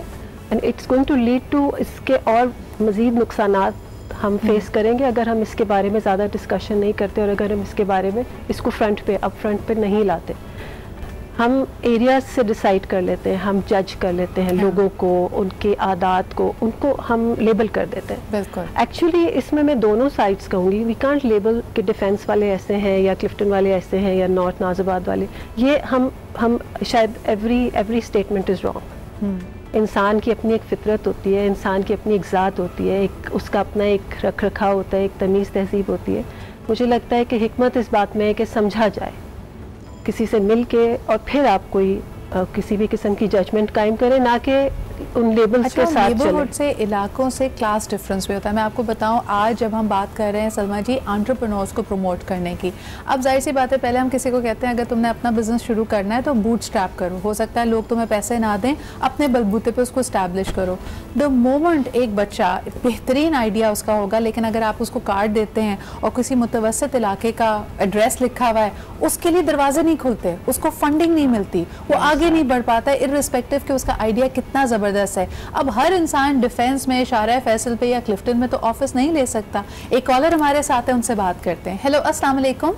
[SPEAKER 13] and it's going to lead to, इसके और मज़ीद नुकसानात हम फेस करेंगे अगर हम इसके बारे में ज़्यादा डिस्कशन नहीं करते और अगर हम इसके बारे में इसको फ्रंट पे नहीं लाते। हम एरियाज से डिसाइड कर लेते हैं, हम जज कर लेते हैं लोगों को, उनके आदात को, उनको हम लेबल कर देते हैं।
[SPEAKER 1] बिल्कुल।
[SPEAKER 13] एक्चुअली इसमें मैं दोनों साइड्स कहूँगी। वी कांट लेबल कि डिफेंस वाले ऐसे हैं या क्लिफ्टन वाले ऐसे हैं या नॉर्थ नाज़िबाद वाले। ये हम शायद एवरी स्टेटमेंट इज़ रॉन्ग। इंसान की अपनी एक फितरत होती है, इंसान की अपनी एक ज़ात होती है, एक उसका अपना एक रख रखाव होता है, एक तमीज़ तहजीब होती है। मुझे लगता है कि हिकमत इस बात में है कि समझा जाए, किसी से मिल के, और फिर आप कोई किसी भी किस्म की जजमेंट कायम करें, ना कि उन लेबल्स के साथ चलें।
[SPEAKER 1] नेबरहुड से, इलाकों से क्लास डिफरेंस भी होता है। मैं आपको बताऊं, आज जब हम बात कर रहे हैं सलमा जी एंटरप्रेन्योर्स को प्रमोट करने की, अब जाहिर सी बात है, पहले हम किसी को कहते हैं अगर तुमने अपना बिजनेस शुरू करना है तो बूट स्ट्रैप करो। हो सकता है लोग तुम्हें पैसे ना दें, अपने बलबूते पे उसको स्टैब्लिश करो। द मोमेंट एक बच्चा, बेहतरीन आइडिया उसका होगा, लेकिन अगर आप उसको कार्ड देते हैं और किसी मुतवसत इलाके का एड्रेस लिखा हुआ है, उसके लिए दरवाजे नहीं खुलते, उसको फंडिंग नहीं मिलती, वो आगे नहीं बढ़ पाता है, इर्रिस्पेक्टिव कि उसका आइडिया कितना ज़बरदस्त है। अब हर इंसान डिफेंस में, शारा फैसल पे या क्लिफ्टन में तो ऑफिस नहीं ले सकता। एक कॉलर हमारे साथ है, उनसे बात करते हैं। हेलो, अस्सलाम वालेकुम।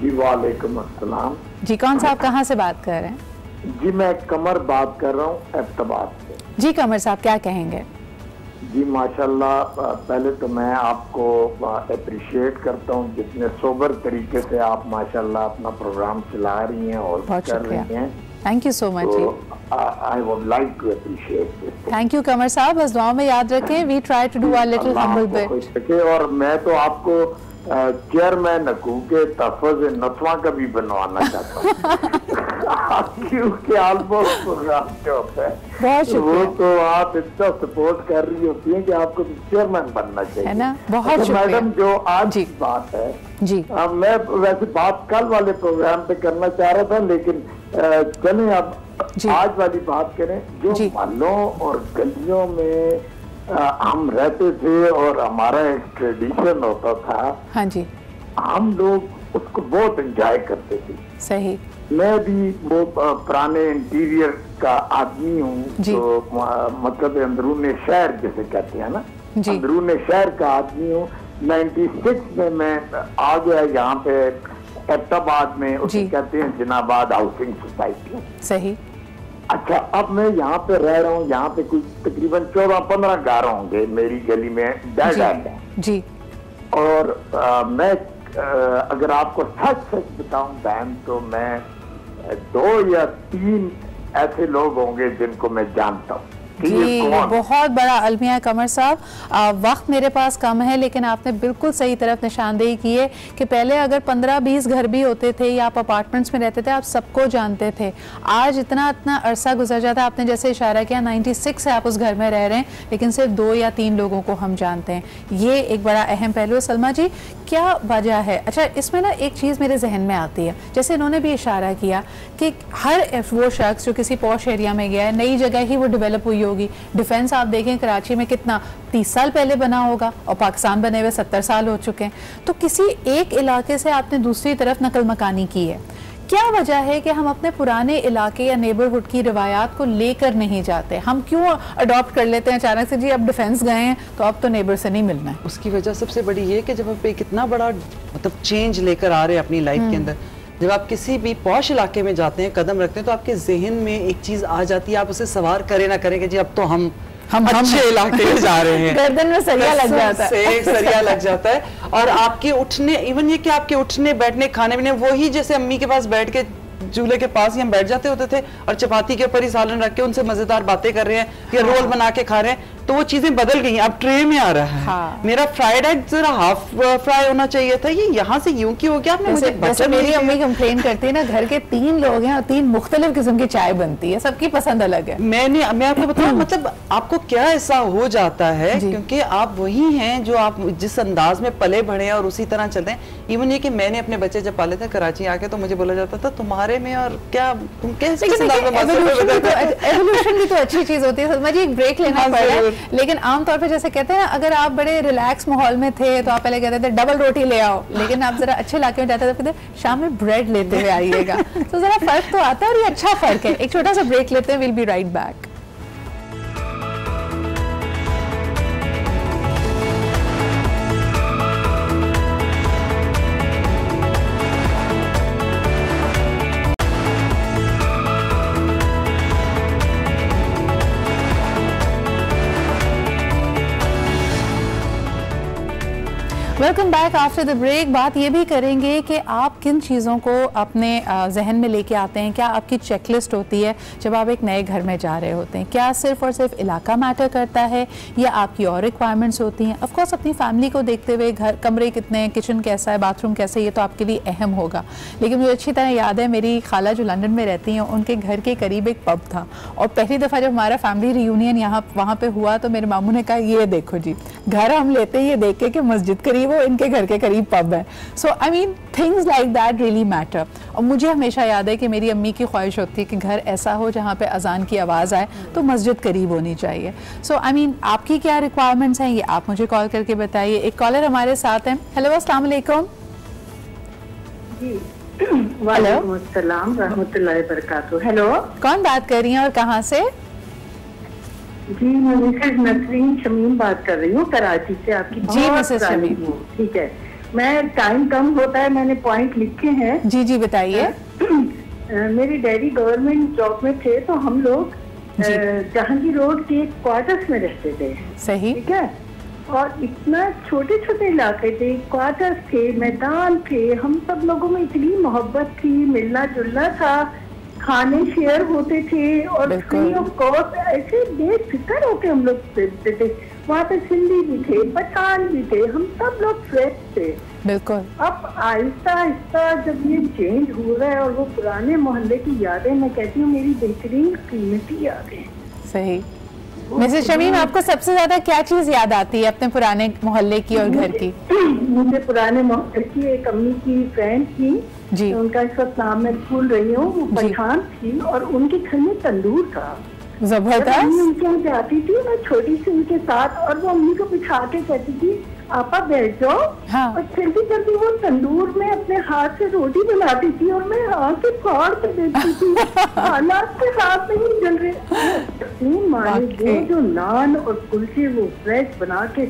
[SPEAKER 14] जी वालेकुम अस्सलाम।
[SPEAKER 1] जी, कौन सा, आप कहाँ से बात कर रहे हैं?
[SPEAKER 14] जी मैं कमर बात कर रहा हूँ एबटाबाद से।
[SPEAKER 1] जी कमर साहब, क्या कहेंगे?
[SPEAKER 14] जी माशाल्लाह, पहले तो मैं आपको अप्रिशिएट करता हूँ जितने सोबर तरीके से आप माशाल्लाह अपना प्रोग्राम चला रही हैं और कर रही हैं।
[SPEAKER 1] Thank you so much.
[SPEAKER 14] I would like to appreciate this.
[SPEAKER 1] Thank you Qamar sahab, बस दुआ में याद रखें, we try to do our little humble bit.
[SPEAKER 14] और मैं तो आपको चेयरमैन हकूक के तहफ़्फ़ुज़ नस्वा का भी बनवाना चाहता हूँ क्योंकि ऑलमोस्ट प्रोग्राम जो होता है वो तो आप इतना सपोर्ट कर रही होती हैं कि आपको चेयरमैन बनना चाहिए, है ना? बहुत शुक्रिया मैडम। जो आज की बात है
[SPEAKER 1] जी,
[SPEAKER 14] मैं वैसे बात कल वाले प्रोग्राम पे करना चाह रहा था, लेकिन चलें अब आज वाली बात करें। जो मोहल्लों और गलियों में हम रहते थे और हमारा एक ट्रेडिशन होता था,
[SPEAKER 1] हाँ जी,
[SPEAKER 14] हम लोग उसको बहुत एंजॉय करते थे।
[SPEAKER 1] सही।
[SPEAKER 14] मैं भी वो पुराने इंटीरियर का आदमी हूँ, तो मतलब अंदरूने शहर जिसे कहते हैं ना, अंदरूने शहर का आदमी हूँ। 96 में मैं आ गया यहाँ पे एबटाबाद में, उसे कहते हैं जिनाबाद हाउसिंग सोसाइटी।
[SPEAKER 1] सही।
[SPEAKER 14] अच्छा, अब मैं यहाँ पे रह रहा हूँ, यहाँ पे कुछ तकरीबन 14-15 घर होंगे मेरी गली में, डेड एंड है
[SPEAKER 1] जी।
[SPEAKER 14] और मैं अगर आपको सच बताऊं बहन, तो मैं 2 या 3 ऐसे लोग होंगे जिनको मैं जानता हूँ।
[SPEAKER 1] जी, बहुत बड़ा अलमिया है कमर साहब। वक्त मेरे पास कम है, लेकिन आपने बिल्कुल सही तरफ निशानदेही की है कि पहले अगर 15-20 घर भी होते थे या आप अपार्टमेंट्स में रहते थे, आप सबको जानते थे। आज इतना अरसा गुजर जाता है, आपने जैसे इशारा किया 96 से आप उस घर में रह रहे हैं, लेकिन सिर्फ 2 या 3 लोगों को हम जानते हैं। ये एक बड़ा अहम पहलू है। सलमा जी, क्या वजह है? अच्छा, इसमें ना एक चीज़ मेरे जहन में आती है, जैसे इन्होंने भी इशारा किया कि हर वो शख्स जो किसी पॉश एरिया में गया है, नई जगह ही वो डेवलप हुई होगी। डिफेंस आप देखें कराची में कितना 30 साल पहले बना होगा और पाकिस्तान बने हुए 70 साल हो चुके हैं। तो किसी एक इलाके से आपने दूसरी तरफ नकल मकानी की है, क्या वजह है कि हम अपने पुराने इलाके या नेबरहुड की रिवायात को लेकर नहीं जाते? हम क्यों अडॉप्ट कर लेते हैं अचानक से, जी अब डिफेंस गए हैं तो अब तो नेबर से नहीं मिलना है?
[SPEAKER 12] उसकी वजह सबसे बड़ी ये कि जब आप एक इतना बड़ा मतलब चेंज लेकर आ रहे हैं अपनी लाइफ के अंदर, जब आप किसी भी पॉश इलाके में जाते हैं, कदम रखते हैं, तो आपके जहन में एक चीज आ जाती है, आप उसे सवार करें ना करें कि जी अब तो हम अच्छे इलाके में जा रहे हैं।
[SPEAKER 1] गर्दन में सरिया लग जाता है,
[SPEAKER 12] सरिया लग जाता है। और आपके उठने, इवन ये कि आपके उठने बैठने खाने पीने वही जैसे अम्मी के पास बैठ के चूल्हे के पास ही हम बैठ जाते होते थे और चपाती के ऊपर ही सालन रख के उनसे मजेदार बातें कर रहे हैं या रोल बना के खा रहे हैं, तो वो चीजें बदल गई, अब ट्रे में आ रहा है।
[SPEAKER 1] हाँ।
[SPEAKER 12] मेरा फ्राइड एग जरा हाफ फ्राई होना चाहिए था, ये यहाँ से यूं क्यों हो गया? आपने मुझे
[SPEAKER 1] जैसे मेरी अम्मी कंप्लेन करती है ना, घर के 3 लोग हैं और 3 मुख्तलिफ किस्म की चाय बनती है, सबकी पसंद अलग है।
[SPEAKER 12] मैं आपको बताऊं, मतलब आपको क्या ऐसा हो जाता है, क्योंकि आप वही हैं जो आप जिस अंदाज में पले बढ़े हैं और उसी तरह चलते हैं। इवन ये कि मैंने अपने बच्चे जब पाले थे कराची आके, तो मुझे बोला जाता था तुम्हारे में और क्या तुम कैसे
[SPEAKER 1] एवोल्यूशन भी तो अच्छी चीज होती है। सलमा जी एक ब्रेक लेना पड़ रहा है, लेकिन आमतौर पे जैसे कहते हैं ना, अगर आप बड़े रिलैक्स माहौल में थे तो आप पहले कहते थे डबल रोटी ले आओ, लेकिन आप जरा अच्छे इलाके में जाते थे तो शाम में ब्रेड लेते हुए आइएगा, तो जरा फर्क तो आता है और ये अच्छा फर्क है। एक छोटा सा ब्रेक लेते हैं, will be right back. Welcome back after the break. बात ये भी करेंगे कि आप किन चीज़ों को अपने जहन में लेके आते हैं, क्या आपकी चेकलिस्ट होती है जब आप एक नए घर में जा रहे होते हैं, क्या सिर्फ और सिर्फ इलाका मैटर करता है या आपकी और रिक्वायरमेंट्स होती हैं। ऑफ कोर्स अपनी फैमिली को देखते हुए घर कमरे कितने हैं, किचन कैसा है, बाथरूम कैसा है, ये तो आपके लिए अहम होगा। लेकिन मुझे अच्छी तरह याद है, मेरी खाला जो लंदन में रहती हैं, उनके घर के करीब एक पब था और पहली दफ़ा जब हमारा फैमिली रियूनियन वहाँ पर हुआ तो मेरे मामू ने कहा ये देखो जी, घर हम लेते हैं ये देख के कि मस्जिद करीब वो इनके घर के करीब पब है। So I mean things like that really matter. और मुझे हमेशा याद है कि मेरी अम्मी की ख्वाहिश होती है कि घर ऐसा हो जहाँ पे अजान की आवाज़ आए तो मस्जिद करीब होनी चाहिए। सो आई मीन आपकी क्या रिक्वायरमेंट्स हैं ये आप मुझे कॉल करके बताइए। एक कॉलर हमारे साथ हैं। हेलो अस्सलाम वालेकुम।
[SPEAKER 15] वालेकुम अस्सलाम रहमतुल्लाहि बरकातहू। हेलो,
[SPEAKER 1] कौन बात कर रही हैं और कहाँ से?
[SPEAKER 15] जी मैं मिसेज नसरीन शमीम बात कर रही हूँ कराची से। आपकी
[SPEAKER 1] जी मिसेज शमीम।
[SPEAKER 15] ठीक है, मैं टाइम कम होता है, मैंने पॉइंट लिखे हैं।
[SPEAKER 1] जी जी बताइए।
[SPEAKER 15] मेरे डैडी गवर्नमेंट जॉब में थे तो हम लोग जहांगीर रोड के क्वार्टर्स में रहते थे।
[SPEAKER 1] सही,
[SPEAKER 15] ठीक है। और इतना छोटे छोटे इलाके थे, क्वार्टर्स थे, मैदान थे, हम सब लोगों में इतनी मोहब्बत थी, मिलना जुलना था, खाने शेयर होते थे और फ्री ऑफ कॉस्ट ऐसे बेफिक्र होके हम लोग रहते थे। वहाँ पे सिंधी भी थे, पठान भी थे, हम सब लोग फ्रेश थे।
[SPEAKER 1] बिल्कुल।
[SPEAKER 15] अब आहिस्ता आहिस्ता जब ये चेंज हो रहा है और वो पुराने मोहल्ले की यादें, मैं कहती हूँ मेरी बेहतरीन कीमती यादें।
[SPEAKER 1] सही। मिसेज शमीम, आपको सबसे ज्यादा क्या चीज याद आती है अपने पुराने मोहल्ले की और घर की?
[SPEAKER 15] मुझे पुराने मोहल्ले की एक अम्मी की फ्रेंड थी
[SPEAKER 1] जी,
[SPEAKER 15] उनका इस वक्त नाम मैं भूल रही हूँ, वो पठान थी और उनके घर में तंदूर था।
[SPEAKER 1] जबरदस्त।
[SPEAKER 15] उनके यहाँ जाती थी मैं छोटी सी उनके साथ, और वो अम्मी को बिठा के कहती थी आपा बैठ जाओ।
[SPEAKER 1] हाँ।
[SPEAKER 15] और जल्दी जल्दी वो तंदूर में अपने हाथ से रोटी बनाती थी और मैं आके फाड़ के देती थी। हालात के साथ नहीं जल रहे, माने जो नान और कुलचे वो फ्रेश बना के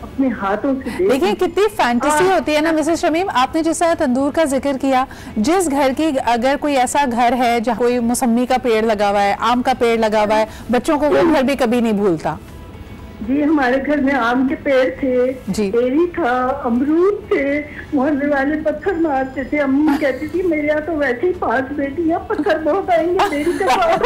[SPEAKER 15] अपने हाथों से
[SPEAKER 1] देखिए कितनी फैंटेसी होती है ना मिसेस शमीम। आपने जिस तरह तंदूर का जिक्र किया, जिस घर की अगर कोई ऐसा घर है जहाँ कोई मौसमी का पेड़ लगा हुआ है, आम का पेड़ लगा हुआ है, बच्चों को वो घर भी कभी नहीं भूलता।
[SPEAKER 15] जी हमारे घर में आम के पेड़ थे, बेरी था, अमरूद थे, मोहल्ले वाले पत्थर मारते थे। अम्मी कहती थी मेरे यहाँ तो वैसे ही 5 बेटियां, पत्थर बहुत आएंगे बेरी के पास।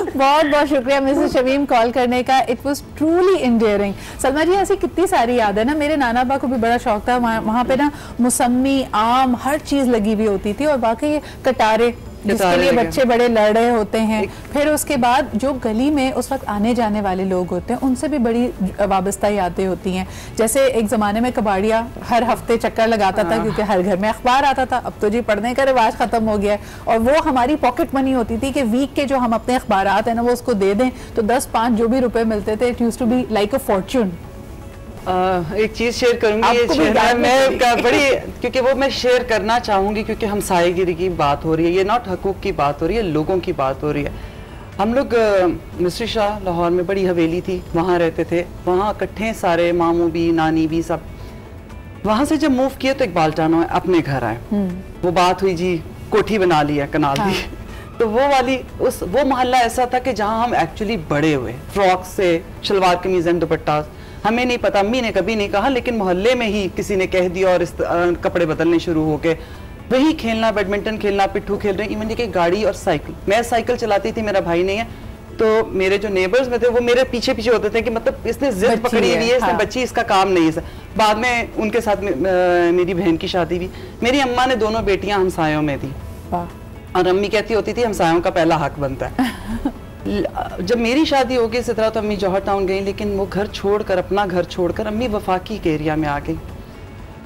[SPEAKER 1] बहुत बहुत शुक्रिया मिसेस शमीम कॉल करने का। It was truly endearing. Salma ji ऐसी कितनी सारी याद है ना। मेरे नाना बा को भी बड़ा शौक था, वहाँ पे ना मौसमी आम हर चीज लगी हुई होती थी और बाकी कटारे जिसके लिए बच्चे बड़े लड़ रहे होते हैं। फिर उसके बाद जो गली में उस वक्त आने जाने वाले लोग होते हैं उनसे भी बड़ी वाबस्ता यादें होती हैं। जैसे एक ज़माने में कबाड़िया हर हफ्ते चक्कर लगाता था क्योंकि हर घर में अखबार आता था। अब तो जी पढ़ने का रिवाज ख़त्म हो गया है और वो हमारी पॉकेट मनी होती थी कि वीक के जो हम अपने अखबारात हैं ना वो उसको दे दें तो 10-5 जो भी रुपए मिलते थे, it used to be like a fortune.
[SPEAKER 12] एक चीज़ शेयर करूंगी, मैं बड़ी क्योंकि वो मैं शेयर करना चाहूँगी क्योंकि हमसायगिरी की बात हो रही है, ये नॉट हकूक की बात हो रही है, लोगों की बात हो रही है। हम लोग मिस्री शाह लाहौर में बड़ी हवेली थी, वहाँ रहते थे, वहाँ इकट्ठे सारे मामू भी नानी भी सब। वहाँ से जब मूव किए तो इकबाल टानो अपने घर आए, वो बात हुई जी कोठी बना ली है, कनाल दी। तो वो मोहल्ला ऐसा था कि जहाँ हम एक्चुअली बड़े हुए, फ्रॉक से शलवार कमीज एंड दुपट्टा, हमें नहीं पता, अम्मी ने कभी नहीं कहा, लेकिन मोहल्ले में ही किसी ने कह दिया और इस कपड़े बदलने शुरू हो गए। वही खेलना, बैडमिंटन खेलना, पिट्ठू खेल रहे, इवन कि गाड़ी और साइकिल। मैं साइकिल चलाती थी, मेरा भाई नहीं है, तो मेरे जो नेबर्स में थे वो मेरे पीछे पीछे होते थे कि मतलब इसने जिद पकड़ी हुई है, इसने बच्ची, इसका काम नहीं है। बाद में उनके साथ मेरी बहन की शादी भी, मेरी अम्मा ने दोनों बेटियां हमसायों में थी और अम्मी कहती होती थी हमसायों का पहला हक बनता है। जब मेरी शादी हो गई इस तरह तो अम्मी जौहर टाउन गई, लेकिन वो घर छोड़कर, अपना घर छोड़कर अम्मी वफाकी के एरिया में आ गई।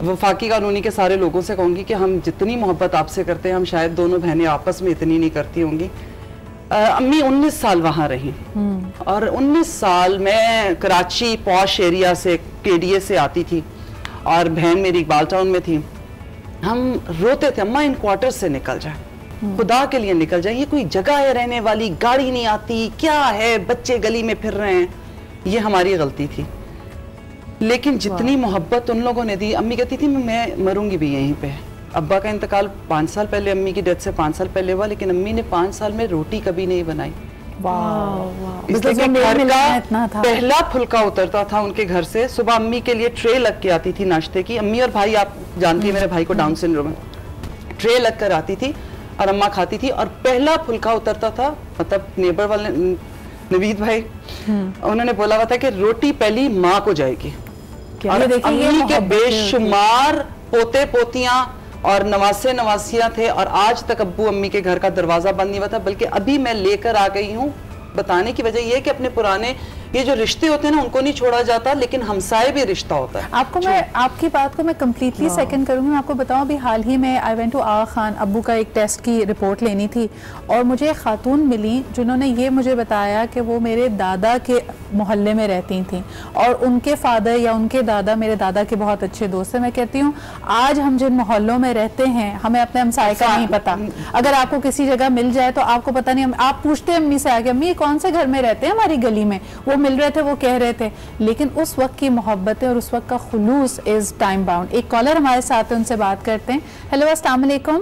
[SPEAKER 12] वफाकी कॉलोनी के सारे लोगों से कहूँगी कि हम जितनी मोहब्बत आपसे करते हैं हम शायद दोनों बहनें आपस में इतनी नहीं करती होंगी। अम्मी 19 साल वहाँ रही और 19 साल मैं कराची पॉश एरिया से, केडीए से आती थी और बहन मेरी इकबाल टाउन में थी। हम रोते थे अम्मा इन क्वार्टर से निकल जाए, खुदा के लिए निकल जाए, ये कोई जगह है रहने वाली, गाड़ी नहीं आती, क्या है, बच्चे गली में फिर रहे हैं। ये हमारी गलती थी, लेकिन जितनी मोहब्बत उन लोगों ने दी, अम्मी कहती थी मैं मरूंगी भी यहीं पे। अब्बा का इंतकाल 5 साल पहले, अम्मी की डेथ से 5 साल पहले हुआ, लेकिन अम्मी ने 5 साल में रोटी कभी नहीं बनाई। इसलिए कि घर का पहला फुल्का उतरता था उनके घर से, सुबह अम्मी के लिए ट्रे लग के आती थी नाश्ते की। अम्मी और भाई, आप जानती है मेरे भाई को डाउन सिंड्रोम है, ट्रे लग कर आती थी और अम्मा खाती थी और पहला फुल्का उतरता था, मतलब नेबर वाले नवीद भाई उन्होंने बोला हुआ था कि रोटी पहली माँ को जाएगी। और अम्मी के बेशुमार पोते पोतियां और नवासे नवासियां थे और आज तक अब्बू अम्मी के घर का दरवाजा बंद नहीं हुआ था, बल्कि अभी मैं लेकर आ गई हूँ। बताने की वजह यह है कि अपने पुराने ये जो रिश्ते होते हैं ना उनको नहीं छोड़ा जाता, लेकिन हमसाए भी रिश्ता होता है।
[SPEAKER 1] आपकी बात को मैं कम्प्लीटली सेकंड करूंगी। मैं आपको बताऊं, अभी हाल ही में आई वेंट टू आगा खान, अब्बू का एक टेस्ट की रिपोर्ट लेनी थी और मुझे एक खातून मिली जिन्होंने ये मुझे बताया कि वो मेरे दादा के मोहल्ले में रहती थी और उनके फादर या उनके दादा मेरे दादा के बहुत अच्छे दोस्त हैं। मैं कहती हूँ आज हम जिन मोहल्लों में रहते हैं हमें अपने हमसाए का नहीं पता। अगर आपको किसी जगह मिल जाए तो आपको पता नहीं, आप पूछते हैं अम्मी से आगे, अम्मी कौन से घर में रहते हैं हमारी गली में, वो मिल रहे थे, वो कह रहे थे, लेकिन उस वक्त की मोहब्बतें और उस वक्त का खुलूस इज टाइम बाउंड। एक कॉलर हमारे साथ है, उनसे बात करते हैं। हेलो, अस्सलाम वालेकुम।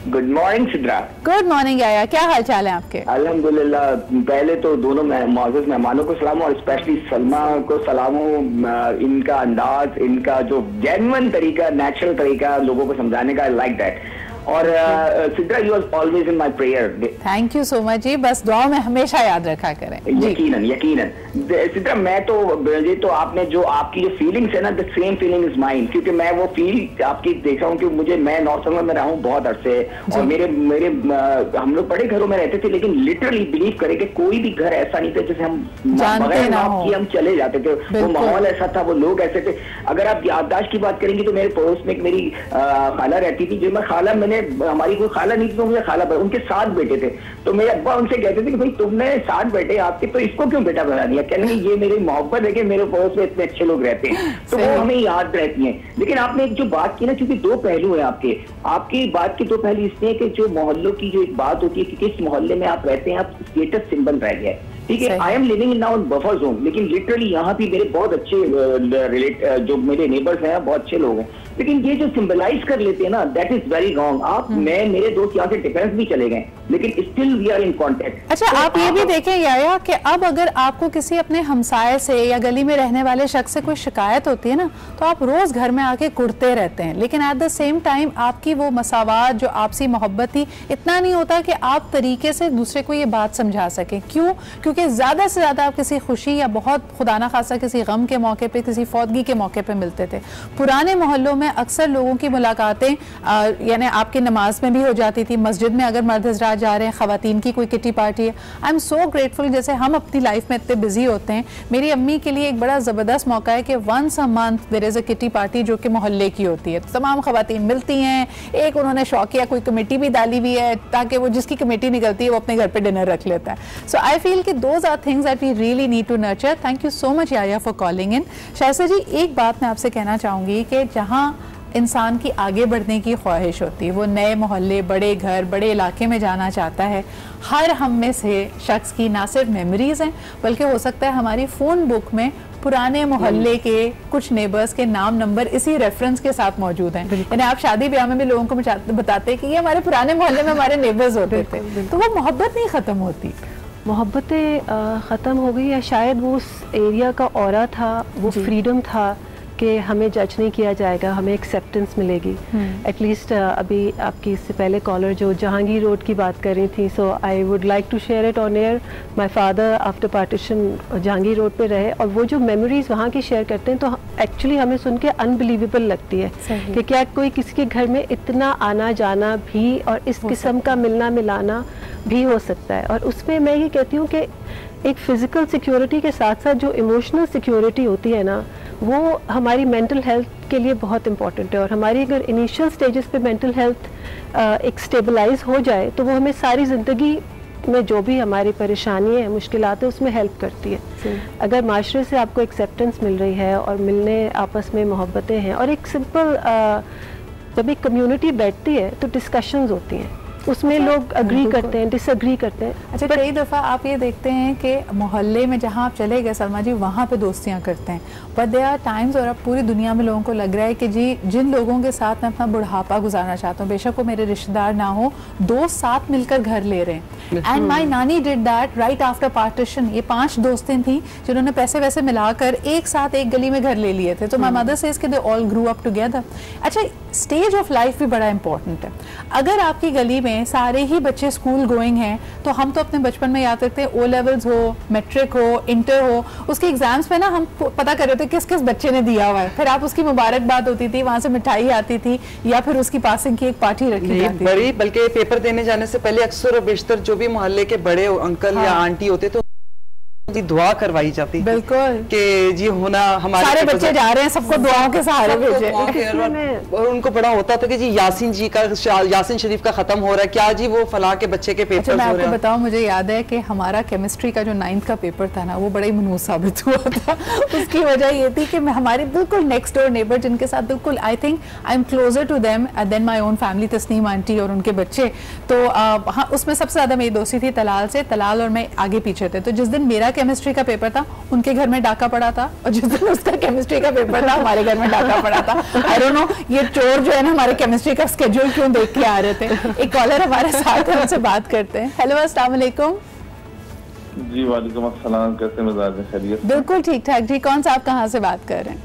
[SPEAKER 16] Good morning Sidra.
[SPEAKER 1] Good morning Yaya, क्या हाल चाल है आपके?
[SPEAKER 16] अल्हम्दुलिल्लाह। पहले तो दोनों मुअज़्ज़ज़ मेहमानों को सलाम और स्पेशली सलमा को सलाम हो। इनका अंदाज, इनका जो जेन्युइन तरीका, नेचुरल तरीका लोगों को समझाने का, आई लाइक दैट। और Sidra, you are always in my prayer.
[SPEAKER 1] Thank you so much ji, बस दुआ में हमेशा याद रखा करें।
[SPEAKER 16] यकीनन यकीनन। सिद्रा, मैं तो ये तो आपने जो आपकी जो फीलिंग्स है ना, the same feeling is mine, क्योंकि मैं वो फील आपकी देख रहा हूँ कि मुझे, मैं नॉर्थ में रहा हूँ बहुत अरसे और मेरे हम लोग बड़े घरों में रहते थे, लेकिन लिटरली बिलीव करें कि कोई भी घर ऐसा नहीं था जैसे हम बगैर नाम किए हम चले जाते थे। वो माहौल ऐसा था, वो लोग ऐसे थे। अगर आप याददाश्त की बात करेंगे तो मेरे पड़ोस में एक मेरी खाला रहती थी, जो मैं खाला, मैंने हमारी कोई खाला नहीं थी तो मुझे खाला, उनके 7 बेटे थे, तो मेरे अब्बा उनसे कहते थे कि भाई तुमने 7 बेटे आपके, तो इसको क्यों बेटा बना दिया? कहने ये मेरी मोहब्बत है कि मेरे पड़ोस में इतने अच्छे लोग रहते हैं, तो वो हमें याद रहती हैं। लेकिन आपने एक जो बात की ना, क्योंकि 2 पहलू है आपकी बात के 2 पहलू इसलिए कि जो मोहल्लों की जो एक बात होती है कि किस मोहल्ले में आप रहते हैं, आप स्टेटस सिंबल रह गया है, ठीक है। I am living in now in buffer zone, लेकिन लिटरली यहाँ भी मेरे बहुत अच्छे जो मेरे नेबर्स हैं बहुत अच्छे लोग हैं, लेकिन ये जो सिंबलाइज कर लेते हैं ना, दैट इज वेरी रॉन्ग। आप मैं मेरे दोस्त यहाँ से डिफेंस भी चले गए, लेकिन still we are in contact.
[SPEAKER 1] अच्छा, आप ये भी देखें याया कि अब अगर आपको किसी अपने हमसाये से या गली में रहने वाले शख्स से कोई शिकायत होती है ना, तो आप रोज घर में आके कुड़ते रहते हैं, लेकिन एट द सेम टाइम आपकी वो मसावात, जो आपसी मोहब्बत थी, इतना नहीं होता कि आप तरीके से दूसरे को ये बात समझा सकें। क्यों? क्योंकि ज्यादा से ज्यादा आप किसी खुशी या बहुत खुदा ना खासा किसी गम के मौके पे, किसी फौतगी के मौके पे मिलते थे। पुराने मोहल्लों में अक्सर लोगों की मुलाकातें यानी आपकी नमाज में भी हो जाती थी, मस्जिद में अगर मर्द हज़रात जा रहे हैं, ख़वातीन की कोई किटी पार्टी है। आई एम सो ग्रेटफुल, जैसे हम अपनी लाइफ में इतने बिजी होते हैं, मेरी अम्मी के लिए एक बड़ा ज़बरदस्त मौका है कि once a month there is a kitty party जो कि मोहल्ले की होती है, तमाम ख़वातीन मिलती हैं। एक उन्होंने शौकिया कोई कमेटी भी डाली हुई है ताकि वो जिसकी कमेटी निकलती है वो अपने घर पर डिनर रख लेता है। सो आई फील कि those are things that we really need to nurture. Thank you so much Yaya for calling in. Shaista ji, एक बात मैं आपसे कहना चाहूँगी कि जहाँ इंसान की आगे बढ़ने की ख्वाहिश होती है, वो नए मोहल्ले, बड़े घर, बड़े इलाके में जाना चाहता है। हर हम में से शख्स की ना सिर्फ मेमोरीज़ हैं, बल्कि हो सकता है हमारी फ़ोन बुक में पुराने मोहल्ले के कुछ नेबर्स के नाम नंबर इसी रेफरेंस के साथ मौजूद हैं। यानी आप शादी ब्याह में भी लोगों को बताते हैं कि ये हमारे पुराने मोहल्ले में हमारे नेबर्स होते थे, तो वो मोहब्बत नहीं ख़त्म होती।
[SPEAKER 13] मोहब्बतें ख़त्म हो गई, या शायद वो उस एरिया का ऑरा था, वो फ्रीडम था कि हमें जज नहीं किया जाएगा, हमें एक्सेप्टेंस मिलेगी। एटलीस्ट अभी आपकी इससे पहले कॉलर जो जहांगीर रोड की बात कर रही थी, so I would like to share it on air. My father after partition Jahangir road पे रहे, और वो जो मेमोरीज वहाँ की शेयर करते हैं तो एक्चुअली हमें सुन के अनबिलीवेबल लगती है कि क्या कोई किसी के घर में इतना आना जाना भी और इस किस्म का मिलना मिलाना भी हो सकता है। और उसमें मैं ये कहती हूँ कि एक फ़िज़िकल सिक्योरिटी के साथ साथ जो इमोशनल सिक्योरिटी होती है ना, वो हमारी मेंटल हेल्थ के लिए बहुत इंपॉर्टेंट है। और हमारी अगर इनिशियल स्टेजेस पे मेंटल हेल्थ एक स्टेबलाइज हो जाए तो वो हमें सारी ज़िंदगी में जो भी हमारी परेशानी है, मुश्किलात है, उसमें हेल्प करती है। अगर माशरे से आपको एक्सेप्टेंस मिल रही है और मिलने आपस में मोहब्बतें हैं, और एक सिंपल जब एक कम्युनिटी बैठती है तो डिस्कशंस होती हैं, उसमें लोग अग्री करते हैं, डिसअग्री करते हैं।
[SPEAKER 1] अच्छा, कई दफ़ा आप ये देखते हैं कि मोहल्ले में जहाँ आप चले गए सलमा जी, वहाँ पे दोस्तियाँ करते हैं, बट देयर आर टाइम्स, और अब पूरी दुनिया में लोगों को लग रहा है कि जी जिन लोगों के साथ मैं अपना बुढ़ापा गुजारना चाहता हूँ, बेशक वो मेरे रिश्तेदार ना हो, दोस्त साथ मिलकर घर ले रहे हैं। एंड माई नानी did that right after partition. ये 5 दोस्तें थी जिन्होंने पैसे वैसे मिलाकर एक साथ एक गली में घर ले लिए थे। तो माई मदर सेज कि they all grew up together. अच्छा, स्टेज ऑफ लाइफ भी बड़ा इंपॉर्टेंट है। अगर आपकी गली में सारे ही बच्चे स्कूल गोइंग हैं, तो हम तो अपने बचपन में याद रखते हैं, ओ लेवल्स हो, मैट्रिक हो, इंटर हो, उसके एग्जाम्स पे ना हम पता कर रहे थे किस किस बच्चे ने दिया हुआ है, फिर आप उसकी मुबारकबाद होती थी, वहाँ से मिठाई आती थी, या फिर उसकी पासिंग की एक पार्टी रखी जाती थी।
[SPEAKER 12] बल्कि पेपर देने जाने से पहले अक्सर और बेशतर जो भी मोहल्ले के बड़े अंकल या आंटी होते तो दुआ करवाई जाती, बिल्कुल, कि जी होना हमारे
[SPEAKER 1] सारे बच्चे जा रहे हैं, सबको दुआओं के सहारे भेजे।
[SPEAKER 12] और उनको बड़ा होता था कि जी यासीन जी का, यासीन शरीफ का खत्म हो रहा है, क्या जी वो फलां के बच्चे के पेपर हो रहे हैं।
[SPEAKER 1] मैं आपको बताऊं, मुझे याद है कि हमारा केमिस्ट्री का जो 9th का पेपर था ना, वो बड़ा ही मनहूस साबित हुआ था। उसकी वजह ये थी कि हमारे बिल्कुल नेक्स्ट डोर नेबर, जिनके साथ बिल्कुल I think I am closer to them than my own family, Tasneem aunty और उनके बच्चे, तो हाँ, उसमें सबसे ज़्यादा मेरी दोस्ती थी तलाल से। तलाल और मैं आगे पीछे थे, तो जिस दिन मेरा केमिस्ट्री का पेपर था, उनके घर में डाका पड़ा था, और जिस दिन उसका केमिस्ट्री का पेपर था, हमारे घर में डाका पड़ा था। आई डोंट नो, ये चोर जो है ना हमारे केमिस्ट्री का स्केड्यूल क्यों देख के आ रहे थे। एक कॉलर हमारे साथ है, उनसे बात करते हैं। हेलो, अस्सलाम वालेकुम।
[SPEAKER 17] जी वालेकुम अस्सलाम, कैसे मिजाज है? खैरियत?
[SPEAKER 1] बिल्कुल ठीक ठाक जी। कौन सा, आप कहाँ से बात कर रहे हैं?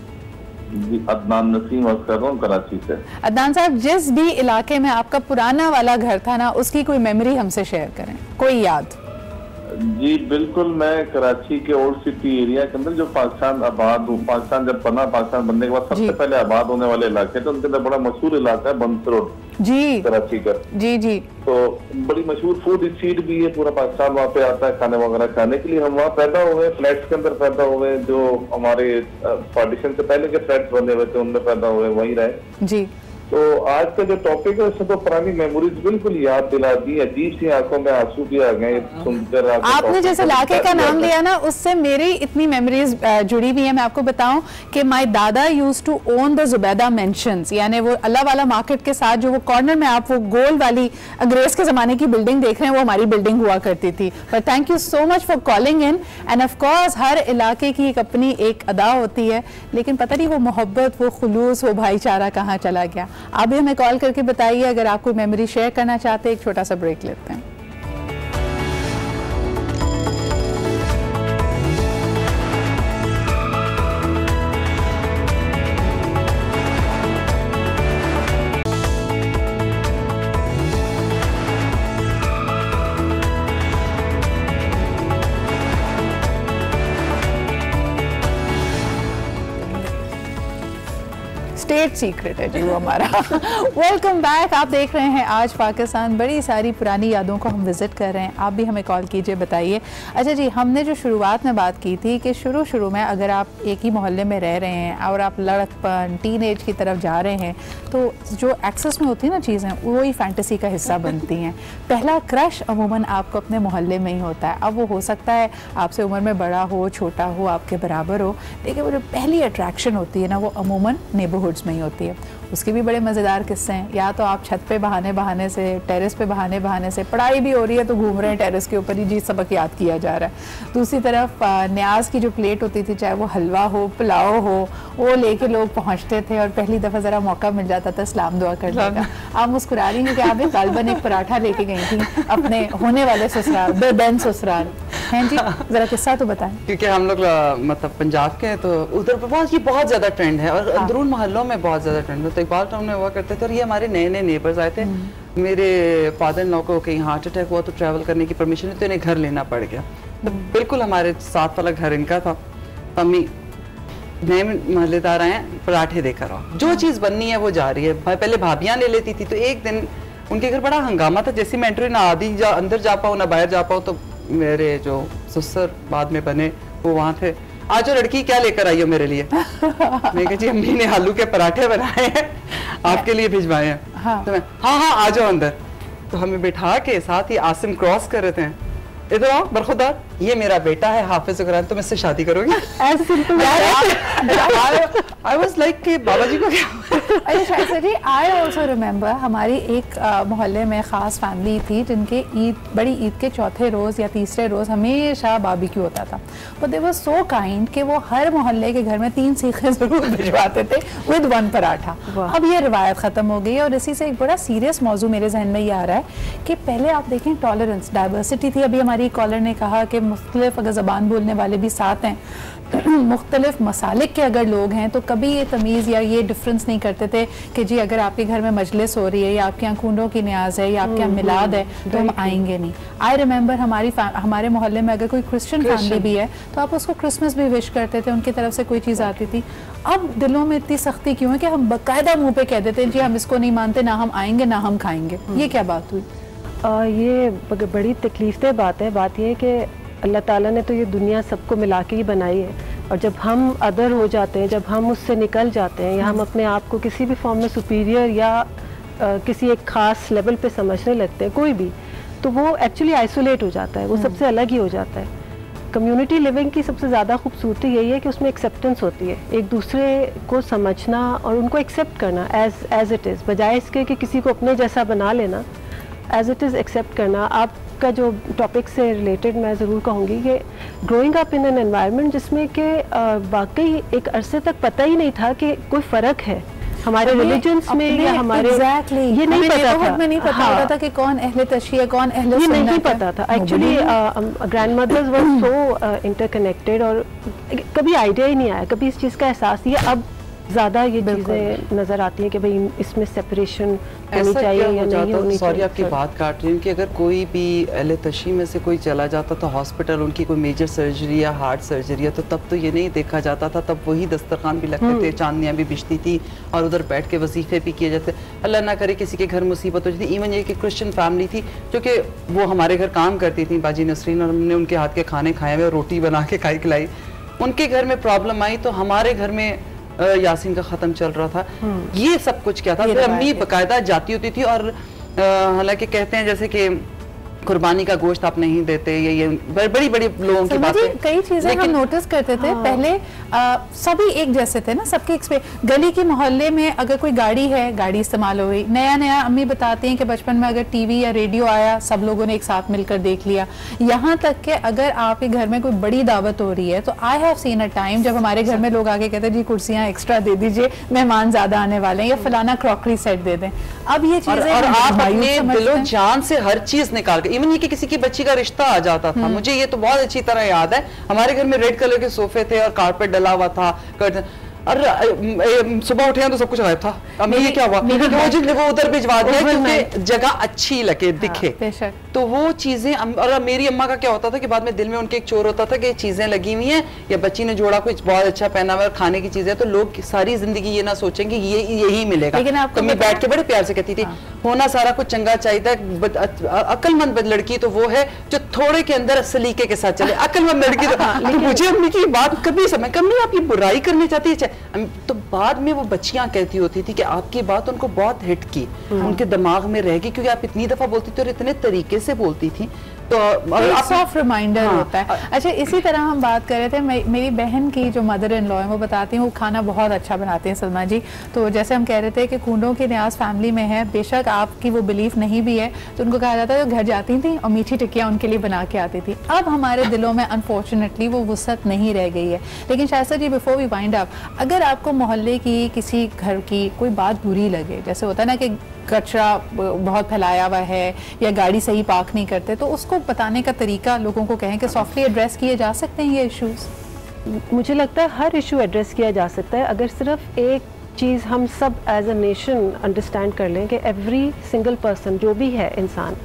[SPEAKER 17] जी, अदनान नसीम बात कर रहा हूँ, कराची से।
[SPEAKER 1] अदनान साहब, जिस भी इलाके में आपका पुराना वाला घर था ना, उसकी कोई मेमोरी हमसे शेयर करें, कोई याद।
[SPEAKER 17] जी बिल्कुल, मैं कराची के ओल्ड सिटी एरिया के अंदर, जो पाकिस्तान आबाद, पाकिस्तान जब बना, पाकिस्तान बनने के बाद सबसे पहले आबाद होने वाले इलाके थे, उनके अंदर बड़ा मशहूर इलाका है बंस रोड
[SPEAKER 1] जी,
[SPEAKER 17] कराची का। जी जी, तो बड़ी मशहूर फूड स्ट्रीट भी है, पूरा पाकिस्तान वहाँ पे आता है खाने वगैरह खाने के लिए। हम वहाँ पैदा हुए, फ्लैट्स के अंदर पैदा हुए, जो हमारे पार्टीशन से पहले के फ्लैट्स बने हुए थे उनमें पैदा हुए, वहीं रहे जी। तो आज का जो टॉपिक है उससे तो पुरानी मेमोरीज बिल्कुल याद दिला दी, अजीब सी आंखों में आंसू भी आ गए सुनकर।
[SPEAKER 1] आपने जैसे इलाके का नाम लिया ना, उससे मेरी इतनी मेमोरीज जुड़ी हुई है। मैं आपको बताऊं कि माय दादा used to own the Zubaida mansions, यानी वो अल्लाह वाला मार्केट के साथ जो वो कॉर्नर में आप वो गोल वाली अंग्रेज के जमाने की बिल्डिंग देख रहे हैं, वो हमारी बिल्डिंग हुआ करती थी। But thank you so much for calling in. And of course हर इलाके की एक अपनी एक अदा होती है, लेकिन पता नहीं वो मोहब्बत, वो खुलूस, वो भाईचारा कहाँ चला गया। आप भी हमें कॉल करके बताइए अगर आप कोई मेमोरी शेयर करना चाहते हैं। एक छोटा सा ब्रेक लेते हैं। स्टेट सीक्रेट है जी वो हमारा। वेलकम बैक, आप देख रहे हैं आज पाकिस्तान। बड़ी सारी पुरानी यादों को हम विज़िट कर रहे हैं। आप भी हमें कॉल कीजिए, बताइए। अच्छा जी, हमने जो शुरुआत में बात की थी कि शुरू में अगर आप एक ही मोहल्ले में रह रहे हैं और आप लड़कपन, टीनेज की तरफ जा रहे हैं, तो जो एक्सेस में होती है ना चीज़ें, वही फैंटेसी का हिस्सा बनती हैं। पहला क्रश अमूमन आपको अपने मोहल्ले में ही होता है। अब वो हो सकता है आपसे उम्र में बड़ा हो, छोटा हो, आपके बराबर हो, लेकिन वो जो पहली अट्रैक्शन होती है ना, वो अमूमन नेबरहुड्स में ही होती है। उसके भी बड़े मज़ेदार किस्से हैं। या तो आप छत पे बहाने से, टेरेस पे बहाने से, पढ़ाई भी हो रही है तो घूम रहे हैं टेरेस के ऊपर ही, जी सबक याद किया जा रहा है। दूसरी तरफ न्याज की जो प्लेट होती थी, चाहे वो हलवा हो, पुलाव हो, वो लेके लोग पहुँचते थे और पहली दफ़ा ज़रा मौका मिल जाता था सलाम दुआ करने का। आप मुस्कुरा रही हैं कि आप गालबन एक पराठा लेके गई थी अपने होने वाले ससुराल, बेबैन ससुराल, हैं जी? ज़रा किस्सा तो बताएं।
[SPEAKER 12] क्योंकि हम लोग मतलब पंजाब के हैं तो उधर बहुत ज़्यादा ट्रेंड है और अंदरून मोहल्लों में बहुत ज़्यादा ट्रेंड है। तो इकबाल टाउन में हुआ करते थे और ये हमारे नए नए नेबर्स आए थे। मेरे फादर इन लॉ को कहीं हार्ट अटैक हुआ तो ट्रैवल करने की परमिशन नहीं, तो इन्हें घर लेना पड़ गया। तो बिल्कुल हमारे साथ वाला घर इनका था। अम्मी नए महल्लेदार आए, पराठे देकर आओ, जो चीज़ बननी है वो जा रही है। पहले भाभियाँ ले लेती थी, तो एक दिन उनके घर बड़ा हंगामा था। जैसे मैं एंट्री ना आधी अंदर जा पाऊँ ना बाहर जा पाऊँ, तो मेरे जो ससुर बाद में बने वो वहाँ थे। आज जो लड़की क्या लेकर आई हो मेरे लिए? मैं कहा जी अम्मी ने आलू के पराठे बनाए हैं, आपके लिए भिजवाए हैं। तो मैं हाँ आ जाओ अंदर। तो हमें बिठा के साथ ही आसिम क्रॉस कर रहे थे, इधर आओ बरखुदार, ये मेरा बेटा है हाफिज कुरान, तुम इससे शादी करोगे? I was like कि बाबा जी को क्या?
[SPEAKER 1] अच्छा शायद जी, I also remember हमारी एक मोहल्ले में ख़ास फैमिली थी जिनके बड़ी ईद के चौथे रोज़ या तीसरे रोज़ हमेशा बारबेक्यू होता था। But they were so kind कि वो हर मोहल्ले के घर में 3 सीखें ज़रूर भिजवाते थे विद 1 पराठा। अब ये रिवायत ख़त्म हो गई और इसी से एक बड़ा सीरियस मौजू मेरे जहन में ये आ रहा है कि पहले आप देखें टॉलरेंस, डाइवर्सिटी थी। अभी हमारी कॉलर ने कहा कि मुख्तलिफ अगर ज़बान बोलने वाले भी साथ हैं, मुख्तलिफ मसालिक के अगर लोग हैं तो कभी ये तमीज़ या ये डिफरेंस नहीं करते थे कि जी अगर आपके घर में मजलिस हो रही है या आपके यहाँ खूंडों की न्याज है या आपके यहाँ मिलाद है तो हम आएंगे नहीं। आई रिमेंबर हमारे मोहल्ले में अगर कोई क्रिश्चियन फैमिली भी है तो आप उसको क्रिसमस भी विश करते थे, उनकी तरफ से कोई चीज़ आती थी। अब दिलों में इतनी सख्ती क्यों है कि हम बाकायदा मुँह पे कह देते हैं जी हम इसको नहीं मानते, ना हम आएंगे ना हम खाएंगे। ये क्या बात हुई?
[SPEAKER 13] ये बड़ी तकलीफ़देह बात है। बात ये है कि अल्लाह ताला ने तो ये दुनिया सबको मिला के ही बनाई है और जब हम अदर हो जाते हैं, जब हम उससे निकल जाते हैं या हम अपने आप को किसी भी फॉर्म में सुपीरियर या किसी एक ख़ास लेवल पे समझने लगते हैं कोई भी, तो वो एक्चुअली आइसोलेट हो जाता है, वो सबसे अलग ही हो जाता है। कम्युनिटी लिविंग की सबसे ज़्यादा खूबसूरती यही है कि उसमें एक्सेप्टेंस होती है, एक दूसरे को समझना और उनको एक्सेप्ट करना एज इट इज़, बजाय इसके कि किसी को अपने जैसा बना लेना। एज इट इज़ एक्सेप्ट करना। आपका जो टॉपिक से रिलेटेड मैं ज़रूर कहूँगी कि growing up in an environment जिसमें कि वाकई एक अरसे तक पता ही नहीं था कि कोई फ़र्क है हमारे रिलीजन्स में या हमारे ये नहीं पता था।
[SPEAKER 1] नहीं पता होता था कि कौन अहले तशय्युअ है कौन अहले सुन्नत है,
[SPEAKER 13] नहीं पता था एक्चुअली। ग्रैंड मदर्स वर सो इंटरकनेक्टेड और कभी आइडिया ही नहीं आया, कभी इस चीज़ का एहसास नहीं है। अब ज़्यादा ये चीज़ें नज़र आती हैं कि भाई इसमें सेपरेशन होनी चाहिए या नहीं होनी।
[SPEAKER 12] सॉरी आपकी बात काट रही हूँ कि अगर कोई भी अहले तशी में से कोई चला जाता तो हॉस्पिटल उनकी कोई मेजर सर्जरी या हार्ट सर्जरी है तो तब तो ये नहीं देखा जाता था, तब वही दस्तरखान भी लगते थे, चांदनियाँ भी बिछती थी और उधर बैठ के वजीफे भी किए जाते। अल्लाह ना करे किसी के घर मुसीबत हो जाती। इवन ये कि क्रिश्चियन फैमिली थी जो कि वो हमारे घर काम करती थी, बाजी नसरीन, और हमने उनके हाथ के खाने खाए हुए, रोटी बना के खाई खिलाई। उनके घर में प्रॉब्लम आई तो हमारे घर में यासीन का ख़त्म चल रहा था। ये सब कुछ क्या था, अम्मी बाकायदा जाती होती थी और हालांकि कहते हैं जैसे कि कुर्बानी का गोश्त आप नहीं देते, ये बड़ी बड़ी लोगों की बातें।
[SPEAKER 1] कई चीजें हम नोटिस करते थे। पहले सभी एक जैसे थे ना, सबके गली के मोहल्ले में अगर कोई गाड़ी है, गाड़ी इस्तेमाल हो गई, नया नया अम्मी बताती हैं कि बचपन में अगर टीवी या रेडियो आया सब लोगों ने एक साथ मिलकर देख लिया। यहाँ तक कि अगर आपके घर में कोई बड़ी दावत हो रही है तो I have seen a time जब हमारे घर में लोग आके कहते हैं जी कुर्सियाँ एक्स्ट्रा दे दीजिए, मेहमान ज्यादा आने वाले हैं, या फलाना क्रॉकरी सेट दे दें। अब ये चीजें
[SPEAKER 12] और आप अपने दिलो जान से हर चीज निकाल के, इवन ये कि किसी की बच्ची का रिश्ता आ जाता था, मुझे ये तो बहुत अच्छी तरह याद है। हमारे घर में रेड कलर के सोफे थे और कारपेट डला हुआ था, और सुबह उठे तो सब कुछ गायब था। अब ये क्या हुआ, वो उधर भिजवा दिया क्योंकि जगह अच्छी लगे दिखे। तो वो चीजें, और मेरी अम्मा का क्या होता था कि बाद में दिल में उनके एक चोर होता था कि चीजें लगी हुई हैं या बच्ची ने जोड़ा कुछ बहुत अच्छा पहना हुआ खाने की चीजें, तो लोग सारी जिंदगी ये ना सोचेंगे ये यही मिलेगा। लेकिन आपको मैं बैठ के बड़े प्यार से कहती थी होना सारा कुछ चंगा चाहिए। अक्लमंद लड़की तो वो है जो थोड़े के अंदर सलीके के साथ चले। अक्लमंद लड़की तो मुझे अम्मी की बात कभी समझ कभी आप ये बुराई करनी चाहती है तो बाद में वो बच्चियां कहती होती थी कि आपकी बात उनको बहुत हिट की, उनके दिमाग में रह गई क्योंकि आप इतनी दफा बोलती थी और इतने तरीके से बोलती थी।
[SPEAKER 1] तो सॉफ्ट रिमाइंडर होता है। अच्छा, इसी तरह हम बात कर रहे थे, मेरी बहन की जो मदर इन लॉ है वो बताती हैं वो खाना बहुत अच्छा बनाते हैं सलमा जी। तो जैसे हम कह रहे थे कि खूंडों के न्याज फैमिली में है, बेशक आपकी वो बिलीफ नहीं भी है, तो उनको कहा जाता है घर जाती थी और मीठी टिक्कियाँ उनके लिए बना के आती थी। अब हमारे दिलों में अनफॉर्चुनेटली वो वुसअत नहीं रह गई है। लेकिन शायद जी, बिफोर वी वाइंड अप, अगर आपको मोहल्ले की किसी घर की कोई बात बुरी लगे, जैसे होता है ना कि कचरा बहुत फैलाया हुआ है या गाड़ी सही पार्क नहीं करते, तो उसको बताने का तरीका लोगों को कहें कि सॉफ्टली एड्रेस किए जा सकते हैं ये इश्यूज?
[SPEAKER 13] मुझे लगता है हर इशू एड्रेस किया जा सकता है अगर सिर्फ एक चीज़ हम सब एज अ नेशन अंडरस्टैंड कर लें कि एवरी सिंगल पर्सन जो भी है इंसान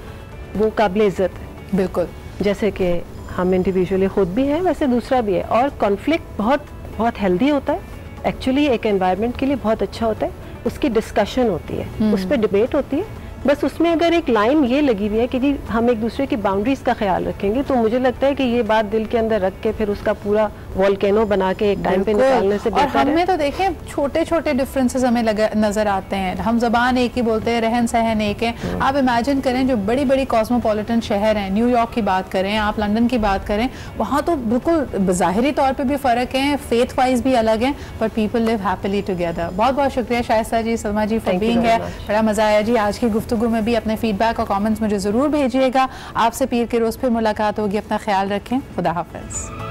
[SPEAKER 13] वो काबिल इज़्ज़त है।
[SPEAKER 1] बिल्कुल,
[SPEAKER 13] जैसे कि हम इंडिविजुअली खुद भी हैं वैसे दूसरा भी है। और कॉन्फ्लिक्ट बहुत बहुत हेल्दी होता है, एक्चुअली एक एनवायरनमेंट के लिए बहुत अच्छा होता है। उसकी डिस्कशन होती है, उस पर डिबेट होती है, बस उसमें अगर एक लाइन ये लगी हुई है कि हम एक दूसरे की बाउंड्रीज का ख्याल रखेंगे, तो मुझे लगता है कि ये बात दिल के अंदर रख के फिर उसका पूरा वॉल्केनो बना के एक टाइम पे निकालने से बेहतर है।
[SPEAKER 1] और हमें तो देखें छोटे छोटे डिफरेंसेस हमें नजर आते हैं, हम जबान एक ही बोलते हैं, रहन सहन एक है। आप इमेजिन करें जो बड़ी बड़ी कॉस्मोपॉलिटन शहर हैं, न्यूयॉर्क की बात करें, आप लंदन की बात करें, वहाँ तो बिल्कुल ज़ाहिरी तौर पर भी फ़र्क है, फेथ वाइज भी अलग हैं, but people live happily together. बहुत बहुत शुक्रिया शाइस्ता जी, सलमा जी फॉर बीइंग है, बड़ा मज़ा आया जी आज की गुफ्तगू में भी। अपने फीडबैक और कमेंट्स मुझे ज़रूर भेजिएगा। आपसे पीर के रोज़ फिर मुलाकात होगी, अपना ख्याल रखें, खुदा हाफ़िज़।